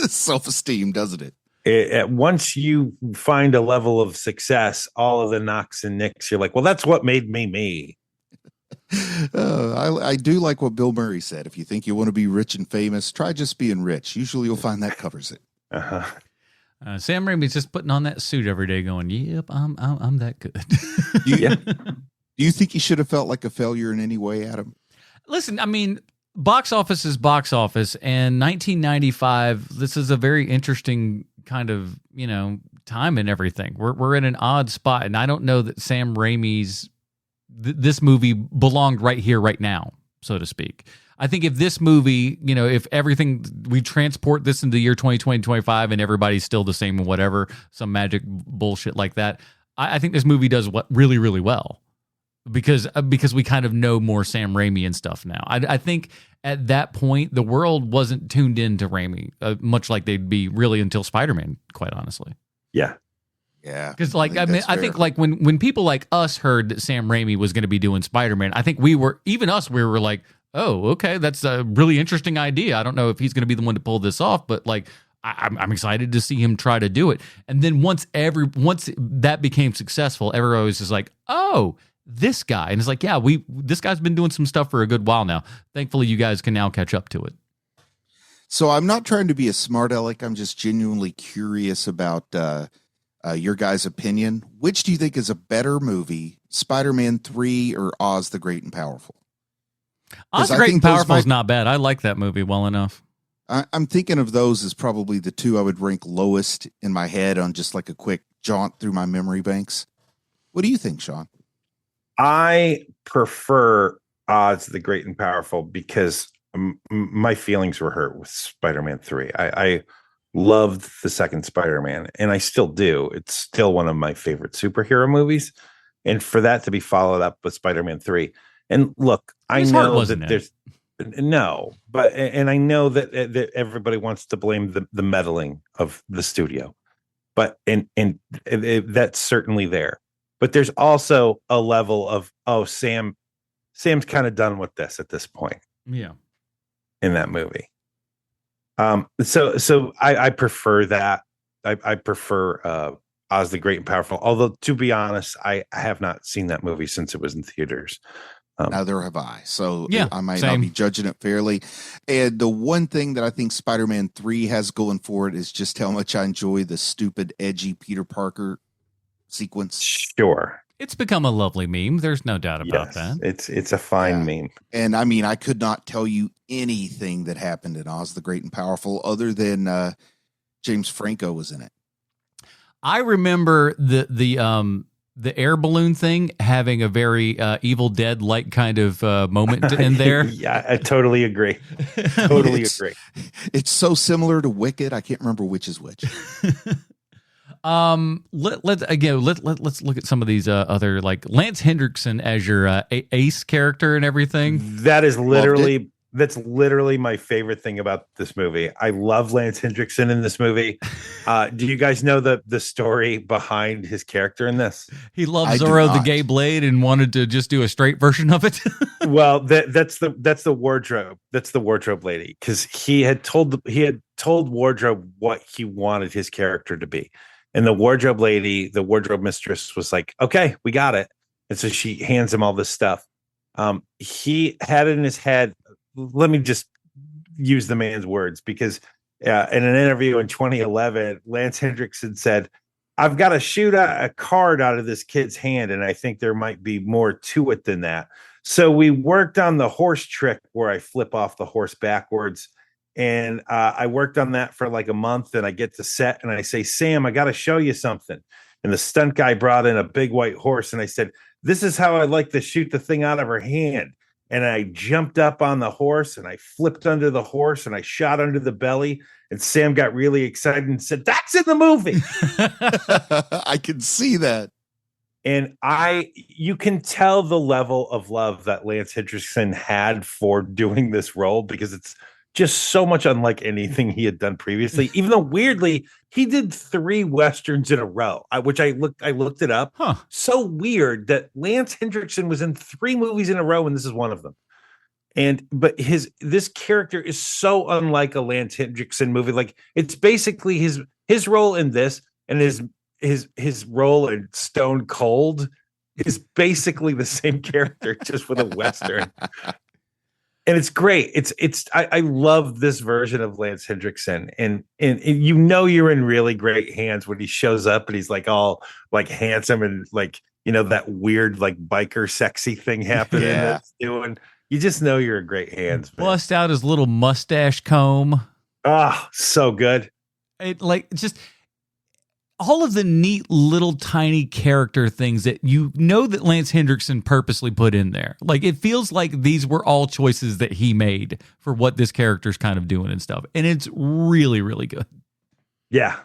Speaker 3: self-esteem, doesn't it?
Speaker 2: Once you find a level of success, all of the knocks and nicks, you're like, well, that's what made me me.
Speaker 3: I do like what Bill Murray said. If you think you want to be rich and famous, try just being rich. Usually you'll find that covers it.
Speaker 1: Sam Raimi's just putting on that suit every day going, "Yep, I'm that good."
Speaker 3: Do you think he should have felt like a failure in any way, Adam?
Speaker 1: Listen, I mean, box office is box office, and 1995, this is a very interesting kind of, time and everything. We're in an odd spot, and I don't know that Sam Raimi's this movie belonged right here, right now, so to speak. I think if this movie, if everything, we transport this into the year 2020, 25, and everybody's still the same and whatever, some magic bullshit like that, I think this movie does really, really well because we kind of know more Sam Raimi and stuff now. I think at that point, the world wasn't tuned into Raimi, much like they'd be really until Spider-Man, quite honestly.
Speaker 2: Yeah.
Speaker 3: Yeah.
Speaker 1: Because I think like when people like us heard that Sam Raimi was going to be doing Spider-Man, I think we were like, "Oh, okay, that's a really interesting idea. I don't know if he's going to be the one to pull this off, but like I'm excited to see him try to do it." And then once that became successful, everyone was just like, "Oh, this guy." And it's like, "Yeah, this guy's been doing some stuff for a good while now. Thankfully, you guys can now catch up to it."
Speaker 3: So I'm not trying to be a smart aleck. I'm just genuinely curious about your guys' opinion. Which do you think is a better movie, Spider-Man 3 or Oz the Great and Powerful?
Speaker 1: Oz the Great and Powerful is not bad. I like that movie well enough.
Speaker 3: I'm thinking of those as probably the two I would rank lowest in my head on just like a quick jaunt through my memory banks. What do you think, Sean?
Speaker 2: I prefer Oz the Great and Powerful because my feelings were hurt with Spider-Man 3. I loved the second Spider-Man, and I still do. It's still one of my favorite superhero movies. And for that to be followed up with Spider-Man 3. And look, I know that there's no, but and I know that everybody wants to blame the meddling of the studio. But and that's certainly there. But there's also a level of, oh, Sam's kind of done with this at this point.
Speaker 1: Yeah.
Speaker 2: In that movie. So I prefer that. I prefer Oz the Great and Powerful. Although, to be honest, I have not seen that movie since it was in theaters.
Speaker 3: Neither have I. So
Speaker 1: yeah,
Speaker 3: I might not be judging it fairly. And the one thing that I think Spider-Man 3 has going for it is just how much I enjoy the stupid, edgy Peter Parker sequence.
Speaker 2: Sure.
Speaker 1: It's become a lovely meme. There's no doubt about that.
Speaker 2: It's a fine meme.
Speaker 3: And I mean, I could not tell you anything that happened in Oz the Great and Powerful other than James Franco was in it.
Speaker 1: I remember the air balloon thing having a very Evil Dead like kind of moment in there.
Speaker 2: Yeah, I totally agree. Totally agree.
Speaker 3: It's so similar to Wicked. I can't remember which is which.
Speaker 1: Let's look at some of these other, like Lance Hendrickson as your ace character and everything.
Speaker 2: That's literally my favorite thing about this movie. I love Lance Hendrickson in this movie. Do you guys know the story behind his character in this?
Speaker 1: He loves Zorro the Gay Blade and wanted to just do a straight version of it.
Speaker 2: Well, that's the wardrobe. That's the wardrobe lady, because he had told wardrobe what he wanted his character to be, and the wardrobe lady, the wardrobe mistress, was like, "Okay, we got it." And so she hands him all this stuff. He had it in his head. Let me just use the man's words, because in an interview in 2011, Lance Hendrickson said, "I've got to shoot a card out of this kid's hand, and I think there might be more to it than that." So we worked on the horse trick where I flip off the horse backwards, and I worked on that for like a month, and I get to set, and I say, "Sam, I got to show you something." And the stunt guy brought in a big white horse, and I said, "This is how I like to shoot the thing out of her hand." And I jumped up on the horse, and I flipped under the horse, and I shot under the belly. And Sam got really excited and said, "That's in the movie."
Speaker 3: I can see that.
Speaker 2: And you can tell the level of love that Lance Hendrickson had for doing this role, because it's just so much unlike anything he had done previously. Even though, weirdly, he did 3 Westerns in a row, which I looked it up.
Speaker 1: Huh.
Speaker 2: So weird that Lance Hendrickson was in 3 movies in a row, and this is one of them. But this character is so unlike a Lance Hendrickson movie. Like, it's basically his role in this, and his role in Stone Cold is basically the same character, just with a Western. And it's great. I love this version of Lance Hendrickson, and you know you're in really great hands when he shows up and he's like all like handsome and like, you know, that weird like biker sexy thing happening that's doing. You just know you're in great hands. Man.
Speaker 1: Bust out his little mustache comb.
Speaker 2: Oh, so good.
Speaker 1: It like just all of the neat little tiny character things that you know that Lance Hendrickson purposely put in there. Like, it feels like these were all choices that he made for what this character's kind of doing and stuff. And it's really, really good.
Speaker 2: Yeah.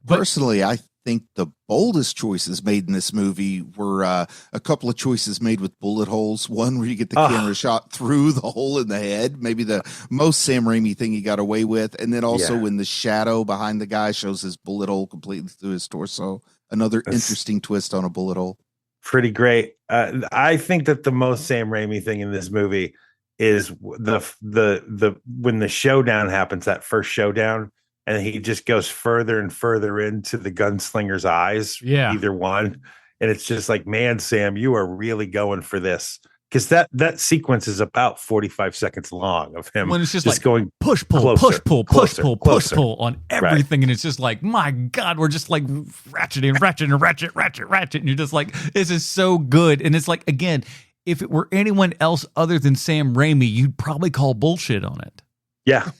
Speaker 3: Personally, I think the boldest choices made in this movie were a couple of choices made with bullet holes. One where you get the camera shot through the hole in the head, maybe the most Sam Raimi thing he got away with. And then also when the shadow behind the guy shows his bullet hole completely through his torso. Another interesting twist on a bullet hole.
Speaker 2: Pretty great. I think that the most Sam Raimi thing in this movie is the when the showdown happens, that first showdown, and he just goes further and further into the gunslinger's eyes.
Speaker 1: Yeah.
Speaker 2: Either one. And it's just like, man, Sam, you are really going for this. Because that sequence is about 45 seconds long of him.
Speaker 1: When it's just like
Speaker 2: going
Speaker 1: push, pull,
Speaker 2: closer,
Speaker 1: push, pull,
Speaker 2: closer,
Speaker 1: push, pull,
Speaker 2: closer.
Speaker 1: push, pull on everything. Right. And it's just like, my God, we're just like ratcheting, ratchet. And you're just like, this is so good. And it's like, again, if it were anyone else other than Sam Raimi, you'd probably call bullshit on it.
Speaker 2: Yeah.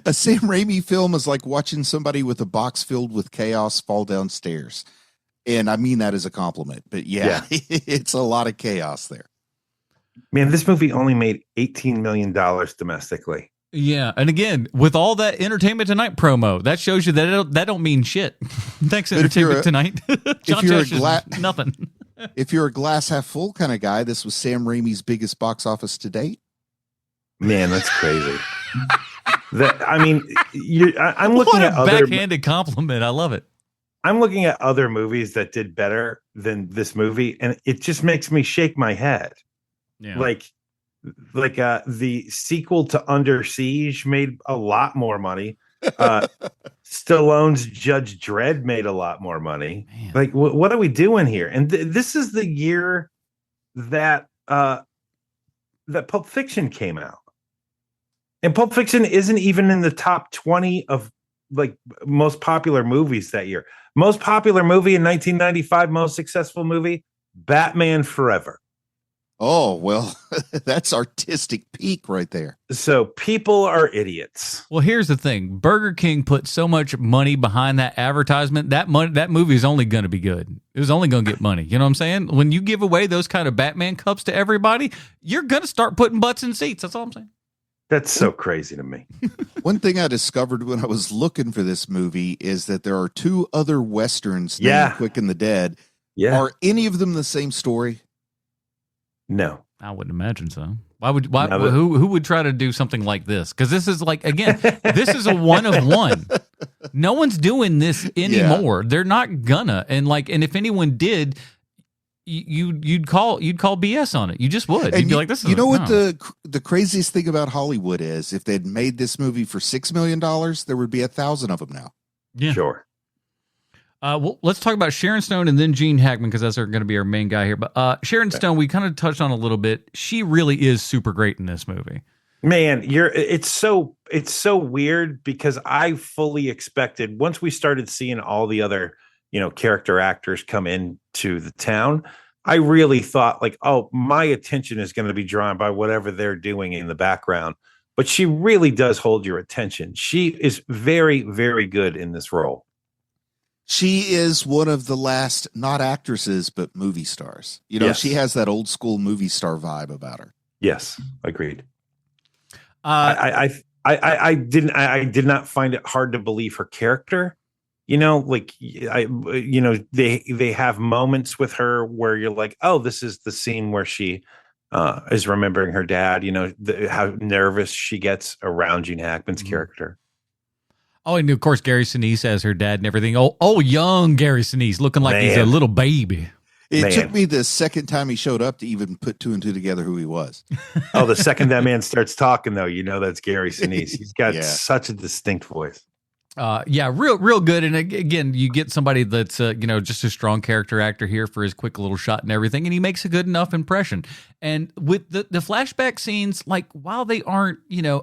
Speaker 3: A Sam Raimi film is like watching somebody with a box filled with chaos fall downstairs. And I mean that as a compliment, but yeah. It's a lot of chaos there.
Speaker 2: Man, this movie only made $18 million domestically.
Speaker 1: Yeah, and again, with all that Entertainment Tonight promo, that shows you that don't mean shit. Thanks, Entertainment Tonight. John Tesh is nothing.
Speaker 3: If you're a glass half full kind of guy, this was Sam Raimi's biggest box office to date.
Speaker 2: Man, that's crazy. I'm looking
Speaker 1: what
Speaker 2: at
Speaker 1: a
Speaker 2: other
Speaker 1: backhanded compliment. I love it.
Speaker 2: I'm looking at other movies that did better than this movie, and it just makes me shake my head.
Speaker 1: Yeah.
Speaker 2: Like the sequel to Under Siege made a lot more money. Stallone's Judge Dredd made a lot more money. Man. Like, what are we doing here? And this is the year that that Pulp Fiction came out, and Pulp Fiction isn't even in the top 20 of like most popular movies that year. Most popular movie in 1995, most successful movie, Batman Forever.
Speaker 3: Oh, well, that's artistic peak right there.
Speaker 2: So people are idiots.
Speaker 1: Well, here's the thing. Burger King put so much money behind that advertisement. That movie is only going to be good. It was only going to get money. You know what I'm saying? When you give away those kind of Batman cups to everybody, you're going to start putting butts in seats. That's all I'm saying.
Speaker 2: That's so crazy to me.
Speaker 3: One thing I discovered when I was looking for this movie is that there are two other Westerns named Quick and the Dead.
Speaker 2: Yeah.
Speaker 3: Are any of them the same story?
Speaker 2: No,
Speaker 1: I wouldn't imagine so. Who would try to do something like this? Because this is like, again, this is a one of one. No one's doing this anymore. Yeah. They're not gonna. And if anyone did, you'd call BS on it. You just would. You'd be like, this is.
Speaker 3: You know what the craziest thing about Hollywood is? If they'd made this movie for $6 million, there would be 1,000 of them now.
Speaker 1: Yeah,
Speaker 2: sure.
Speaker 1: Well, let's talk about Sharon Stone and then Gene Hackman, because that's going to be our main guy here. But Sharon Stone, we kind of touched on a little bit. She really is super great in this movie.
Speaker 2: Man, it's so weird because I fully expected, once we started seeing all the other, character actors come into the town, I really thought like, oh, my attention is going to be drawn by whatever they're doing in the background. But she really does hold your attention. She is very, very good in this role.
Speaker 3: She is one of the last, not actresses, but movie stars.
Speaker 2: Yes.
Speaker 3: She has that old school movie star vibe about her.
Speaker 2: Yes, agreed. I did not find it hard to believe her character. They have moments with her where you're like, oh, this is the scene where she is remembering her dad. How nervous she gets around Gene Hackman's character.
Speaker 1: Oh, and of course, Gary Sinise as her dad and everything. Oh, young Gary Sinise, looking like he's a little baby.
Speaker 3: It took me the second time he showed up to even put two and two together who he was.
Speaker 2: Oh, the second that man starts talking, though, that's Gary Sinise. He's got such a distinct voice.
Speaker 1: Real good. And again, you get somebody that's just a strong character actor here for his quick little shot and everything, and he makes a good enough impression. And with the flashback scenes, like, while they aren't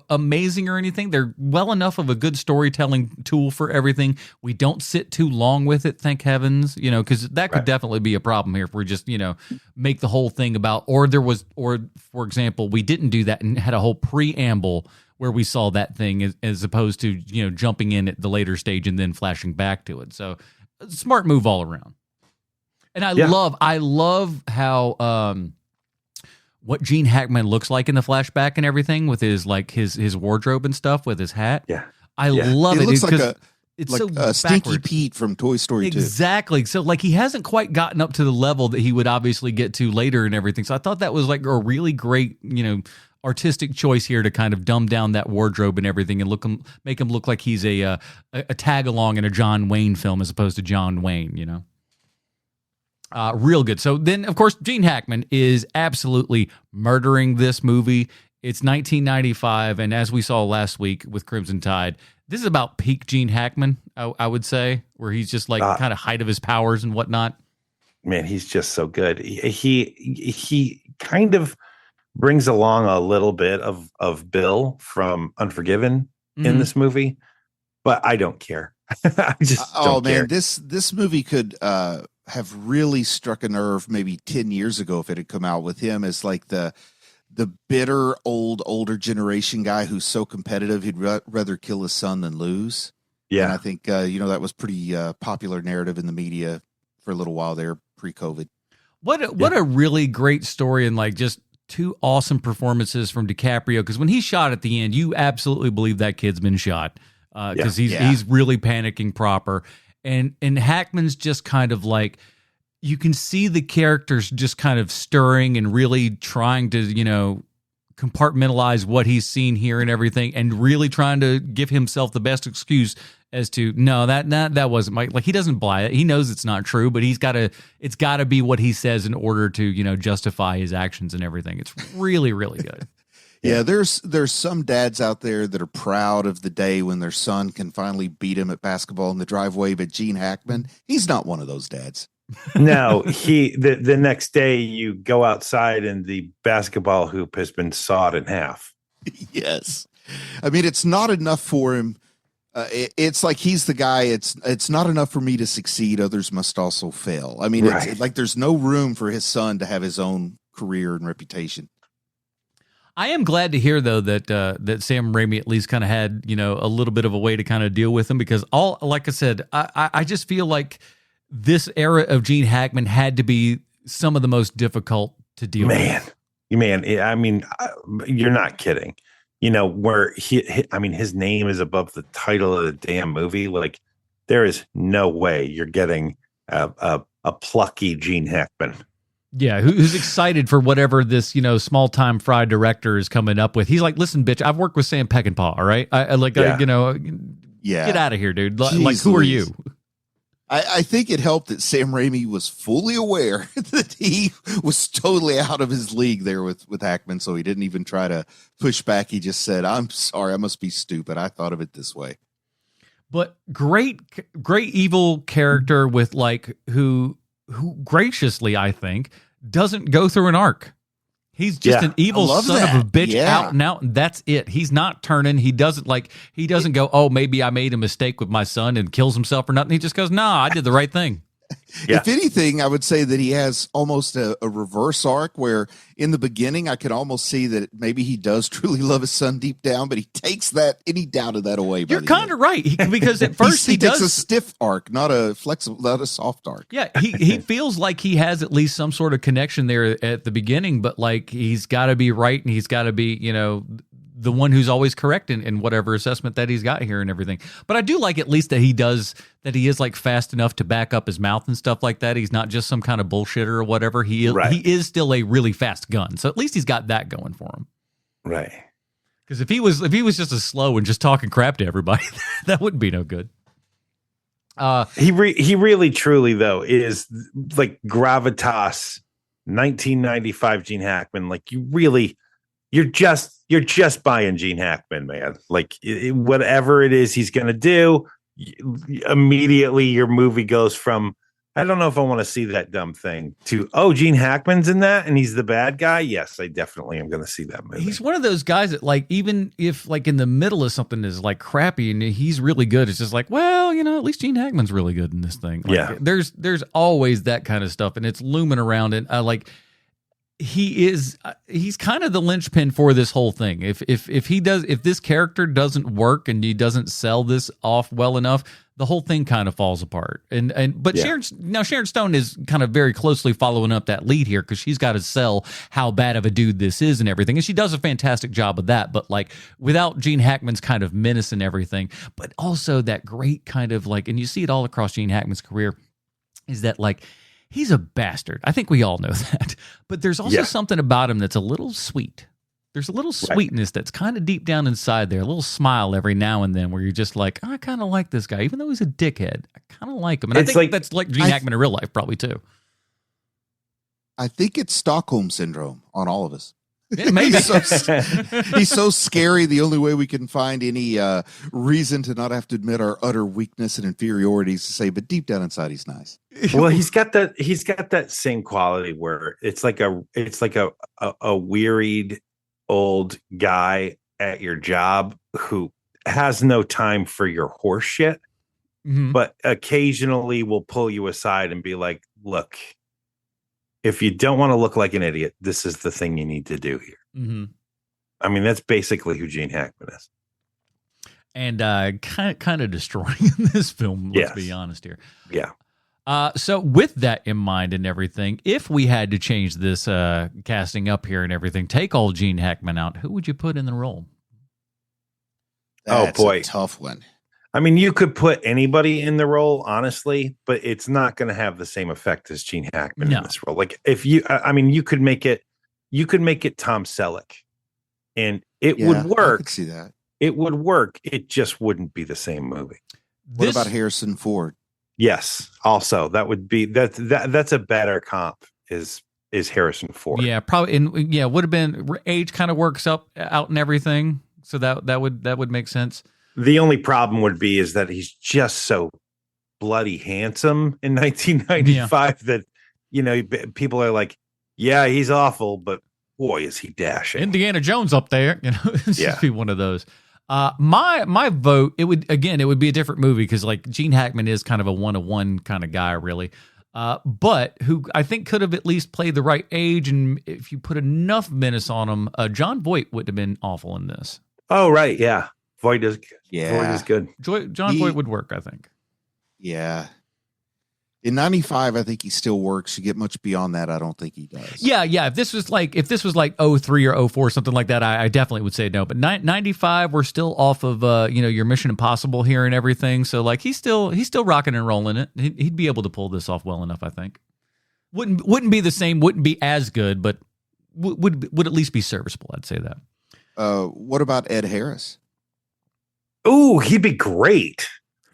Speaker 1: amazing or anything, they're well enough of a good storytelling tool for everything. We don't sit too long with it, thank heavens, because that could definitely be a problem here if we just make the whole thing about, or for example, we didn't do that and had a whole preamble where we saw that thing as opposed to, jumping in at the later stage and then flashing back to it. So smart move all around. And I love how, what Gene Hackman looks like in the flashback and everything with his wardrobe and stuff with his hat.
Speaker 2: Yeah.
Speaker 1: I love it.
Speaker 3: It looks like
Speaker 1: it's
Speaker 3: like
Speaker 1: so
Speaker 3: Stinky Pete from Toy Story 2.
Speaker 1: Exactly. So he hasn't quite gotten up to the level that he would obviously get to later and everything. So I thought that was like a really great, artistic choice here to kind of dumb down that wardrobe and everything and make him look like he's a tag along in a John Wayne film as opposed to John Wayne, real good. So then, of course, Gene Hackman is absolutely murdering this movie. It's 1995, and as we saw last week with Crimson Tide, this is about peak Gene Hackman, I would say, where he's just kind of height of his powers and whatnot.
Speaker 2: Man, he's just so good. He kind of brings along a little bit of Bill from Unforgiven in this movie, but I don't care. I just don't care.
Speaker 3: This movie could have really struck a nerve maybe 10 years ago if it had come out with him as like the bitter older generation guy who's so competitive he'd rather kill his son than lose.
Speaker 2: Yeah,
Speaker 3: and I think that was pretty popular narrative in the media for a little while there pre-COVID.
Speaker 1: What a really great story, and like just two awesome performances from DiCaprio. Because when he shot at the end, you absolutely believe that kid's been shot because he's really panicking proper. And Hackman's just kind of like, you can see the characters just kind of stirring and really trying to, compartmentalize what he's seen here and everything, and really trying to give himself the best excuse as to, no, that wasn't like he doesn't buy it. He knows it's not true, but it's got to be what he says in order to, justify his actions and everything. It's really, really good.
Speaker 3: Yeah, there's some dads out there that are proud of the day when their son can finally beat him at basketball in the driveway, but Gene Hackman, he's not one of those dads.
Speaker 2: No, the next day you go outside and the basketball hoop has been sawed in half.
Speaker 3: Yes. I mean, it's not enough for him. It's like he's the guy. It's not enough for me to succeed. Others must also fail. I mean, It's like there's no room for his son to have his own career and reputation.
Speaker 1: I am glad to hear, though, that Sam Raimi at least kind of had, a little bit of a way to kind of deal with him, because like I said, I just feel like this era of Gene Hackman had to be some of the most difficult to deal with.
Speaker 2: Man, I mean, you're not kidding. Where his name is above the title of the damn movie. Like, there is no way you're getting a plucky Gene Hackman.
Speaker 1: Yeah, who's excited for whatever this, small time fry director is coming up with. He's like, listen, bitch, I've worked with Sam Peckinpah, all right? Get out of here, dude.
Speaker 3: Jeez,
Speaker 1: like, who are you?
Speaker 3: I think it helped that Sam Raimi was fully aware that he was totally out of his league there with Hackman, so he didn't even try to push back. He just said, I'm sorry, I must be stupid. I thought of it this way.
Speaker 1: But great evil character with like who graciously, I think, doesn't go through an arc. He's just an evil son of a bitch out and out, and that's it. He's not turning. He doesn't go, oh, maybe I made a mistake with my son and kills himself or nothing. He just goes, nah, I did the right thing.
Speaker 3: Yeah. If anything, I would say that he has almost a reverse arc where in the beginning I could almost see that maybe he does truly love his son deep down, but he takes any doubt of that away.
Speaker 1: You're kind of right, because at first
Speaker 3: he takes a stiff arc, not a flexible, not a soft arc.
Speaker 1: Yeah, he feels like he has at least some sort of connection there at the beginning, but like he's got to be right and he's got to be, the one who's always correct in whatever assessment that he's got here and everything. But I do like at least that he is like fast enough to back up his mouth and stuff like that. He's not just some kind of bullshitter or whatever. He is still a really fast gun. So at least he's got that going for him.
Speaker 2: Right.
Speaker 1: Because if he was just as slow and just talking crap to everybody, that wouldn't be no good.
Speaker 2: He really truly though is like gravitas 1995 Gene Hackman. Like you're just buying Gene Hackman, man. Like whatever it is he's going to do, immediately your movie goes from, I don't know if I want to see that dumb thing, to, oh, Gene Hackman's in that and he's the bad guy. Yes, I definitely am going to see that movie.
Speaker 1: He's one of those guys that like, even if like in the middle of something is like crappy and he's really good, it's just like, well, at least Gene Hackman's really good in this thing. Like, there's always that kind of stuff and it's looming around it. He's kind of the linchpin for this whole thing. If this character doesn't work and he doesn't sell this off well enough, the whole thing kind of falls apart. But Sharon Stone is kind of very closely following up that lead here because she's got to sell how bad of a dude this is and everything. And she does a fantastic job of that. But like without Gene Hackman's kind of menace and everything, but also that great kind of like, and you see it all across Gene Hackman's career, is that like, he's a bastard. I think we all know that. But there's also something about him that's a little sweet. There's a little sweetness that's kind of deep down inside there, a little smile every now and then where you're just like, I kind of like this guy, even though he's a dickhead. I kind of like him. And I think that's like Gene Hackman in real life probably too.
Speaker 3: I think it's Stockholm Syndrome on all of us.
Speaker 1: Yeah, maybe.
Speaker 3: He's so scary. The only way we can find any reason to not have to admit our utter weakness and inferiority is to say, but deep down inside, he's nice.
Speaker 2: Well, he's got that same quality where it's like a wearied old guy at your job who has no time for your horse shit, but occasionally will pull you aside and be like, look, if you don't want to look like an idiot, this is the thing you need to do here. Mm-hmm. I mean, that's basically who Gene Hackman is.
Speaker 1: And kind of destroying this film, let's be honest here.
Speaker 2: Yeah.
Speaker 1: So with that in mind and everything, if we had to change this casting up here and everything, take all Gene Hackman out, who would you put in the role?
Speaker 3: That's
Speaker 2: boy.
Speaker 3: a tough one.
Speaker 2: I mean, you could put anybody in the role, honestly, but it's not going to have the same effect as Gene Hackman in this role. Like if you, I mean, you could make it Tom Selleck, and it would work.
Speaker 3: I could see that.
Speaker 2: It would work. It just wouldn't be the same movie.
Speaker 3: What about Harrison Ford?
Speaker 2: Yes. Also, that would be that's a better comp is Harrison Ford.
Speaker 1: Yeah, probably. And yeah, would have been age kind of works out and everything. So that would make sense.
Speaker 2: The only problem would be is that he's just so bloody handsome in 1995 that, you know, people are like, yeah, he's awful, but boy, is he dashing.
Speaker 1: Indiana Jones up there, you know, it's just be one of those. My vote, it would be a different movie because like Gene Hackman is kind of a one-to-one kind of guy, really. But who I think could have at least played the right age, and if you put enough menace on him, John Voight would have been awful in this.
Speaker 2: Oh, right, yeah. Voight is good.
Speaker 1: John Voight would work, I think.
Speaker 3: Yeah. In 95, I think he still works. You get much beyond that, I don't think he does.
Speaker 1: Yeah. If this was like 03 or 04, something like that, I definitely would say no. But 95, we're still off of your Mission Impossible here and everything. So like he's still rocking and rolling it. He'd be able to pull this off well enough, I think. Wouldn't be the same, wouldn't be as good, but would at least be serviceable. I'd say that.
Speaker 3: What about Ed Harris?
Speaker 2: Ooh, he'd be great.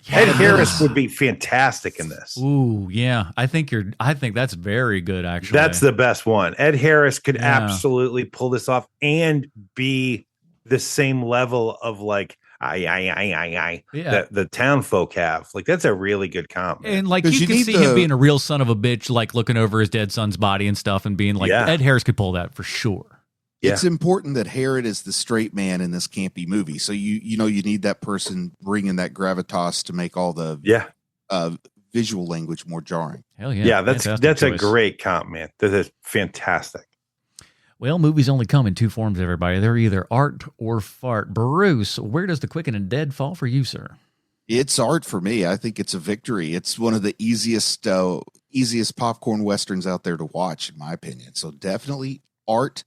Speaker 2: Yeah. Ed Harris would be fantastic in this.
Speaker 1: Ooh, yeah. I think that's very good, actually.
Speaker 2: That's the best one. Ed Harris could absolutely pull this off and be the same level of like the town folk have. Like that's a really good comp. Man.
Speaker 1: And like you can see him being a real son of a bitch, like looking over his dead son's body and stuff and being like Ed Harris could pull that for sure.
Speaker 3: It's important that Herod is the straight man in this campy movie. So you need that person bringing that gravitas to make all the visual language more jarring.
Speaker 1: Hell yeah.
Speaker 2: Yeah, that's a great comp, man. That is fantastic.
Speaker 1: Well, movies only come in two forms, everybody. They're either art or fart. Bruce, where does The Quick and Dead fall for you, sir?
Speaker 3: It's art for me. I think it's a victory. It's one of the easiest popcorn westerns out there to watch, in my opinion. So definitely art.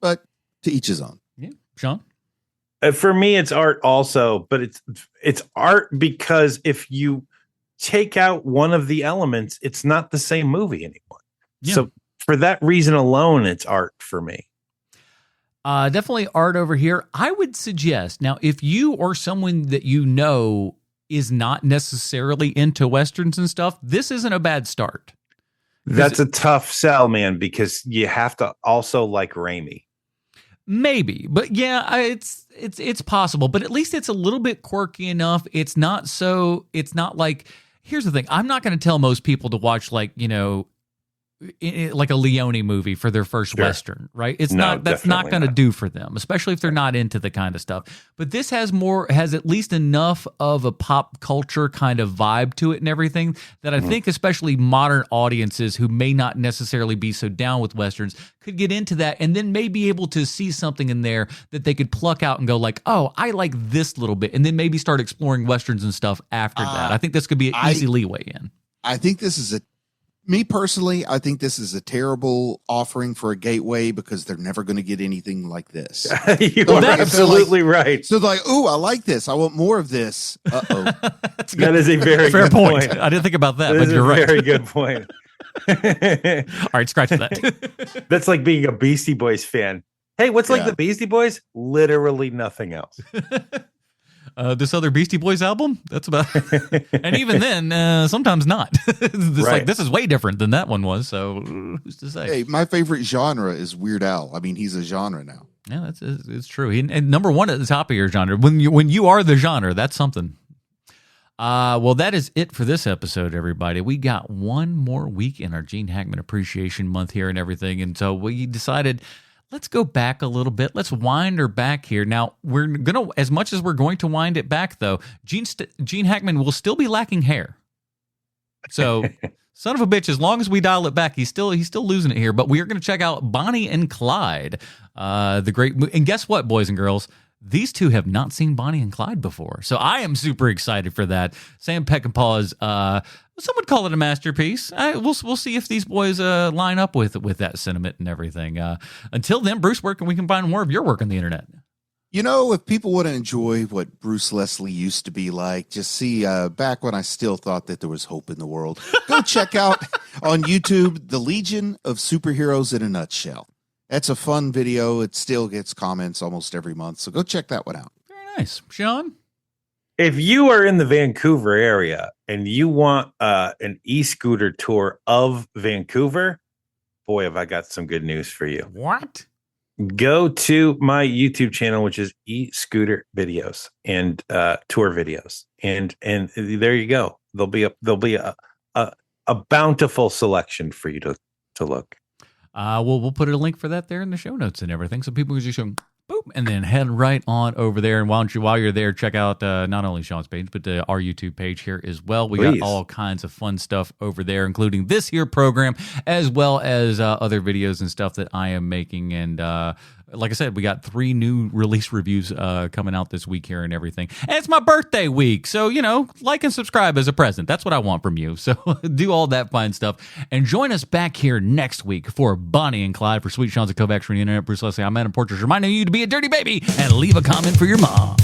Speaker 3: But to each his own.
Speaker 1: Yeah, Sean?
Speaker 2: For me, it's art also, but it's art because if you take out one of the elements, it's not the same movie anymore. Yeah. So for that reason alone, it's art for me.
Speaker 1: Definitely art over here. I would suggest, now, if you or someone that you know is not necessarily into Westerns and stuff, this isn't a bad start.
Speaker 2: That's a tough sell, man, because you have to also like Raimi.
Speaker 1: Maybe, but yeah, it's possible. But at least it's a little bit quirky enough. It's not like. Here's the thing: I'm not going to tell most people to watch like like a Leone movie for their first Western, right? That's not going to do for them, especially if they're not into the kind of stuff. But this has at least enough of a pop culture kind of vibe to it and everything that I think especially modern audiences who may not necessarily be so down with Westerns could get into that and then may be able to see something in there that they could pluck out and go like, oh, I like this little bit. And then maybe start exploring Westerns and stuff after that. I think this could be an easy leeway in.
Speaker 3: I think this is me personally, I think this is a terrible offering for a gateway because they're never going to get anything like this.
Speaker 2: You're absolutely right.
Speaker 3: So like, ooh, I like this. I want more of this. Uh-oh.
Speaker 2: That is a very
Speaker 1: fair
Speaker 2: good
Speaker 1: point. I didn't think about that, but you're right.
Speaker 2: Very good point.
Speaker 1: All right, scratch that.
Speaker 2: That's like being a Beastie Boys fan. Hey, what's like the Beastie Boys? Literally nothing else.
Speaker 1: This other Beastie Boys album, that's about and even then sometimes not. Like this is way different than that one was, so who's to say?
Speaker 3: Hey, my favorite genre is Weird Al. I mean, he's a genre now.
Speaker 1: Yeah, it's true. And number one at the top of your genre. When you are the genre, that's something. Well, that is it for this episode, everybody. We got one more week in our Gene Hackman Appreciation Month here and everything, and so we decided, let's go back a little bit. Let's wind her back here. Now, we're going to, as much as we're going to wind it back, though, Gene Hackman will still be lacking hair. So, son of a bitch, as long as we dial it back, he's still losing it here. But we are going to check out Bonnie and Clyde, the great movie. And guess what, boys and girls? these two have not seen Bonnie and Clyde before. So I am super excited for that. Sam Peckinpah's, some would call it a masterpiece. We'll see if these boys line up with that sentiment and everything. Until then, Bruce, where can we find more of your work on the internet?
Speaker 3: You know, if people want to enjoy what Bruce Leslie used to be like, just see back when I still thought that there was hope in the world, go check out on YouTube, The Legion of Superheroes in a Nutshell. That's a fun video. It still gets comments almost every month. So go check that one out.
Speaker 1: Very nice. Sean?
Speaker 2: If you are in the Vancouver area and you want an e-scooter tour of Vancouver, boy, have I got some good news for you.
Speaker 1: What?
Speaker 2: Go to my YouTube channel, which is e-scooter videos and tour videos, and there you go. There'll be a bountiful selection for you to look.
Speaker 1: We'll put a link for that there in the show notes and everything, so people can just go boop and then head right on over there. And while you're there, check out not only Sean's page but our YouTube page here as well. We got all kinds of fun stuff over there, including this here program as well as other videos and stuff that I am making. And like I said, we got 3 new release reviews coming out this week here and everything. And it's my birthday week, so like and subscribe as a present. That's what I want from you. So do all that fine stuff and join us back here next week for Bonnie and Clyde. For Sweet Sean's and Kovacs from the internet, Bruce Leslie, I'm Adam Porters reminding you to be a dirty baby and leave a comment for your mom.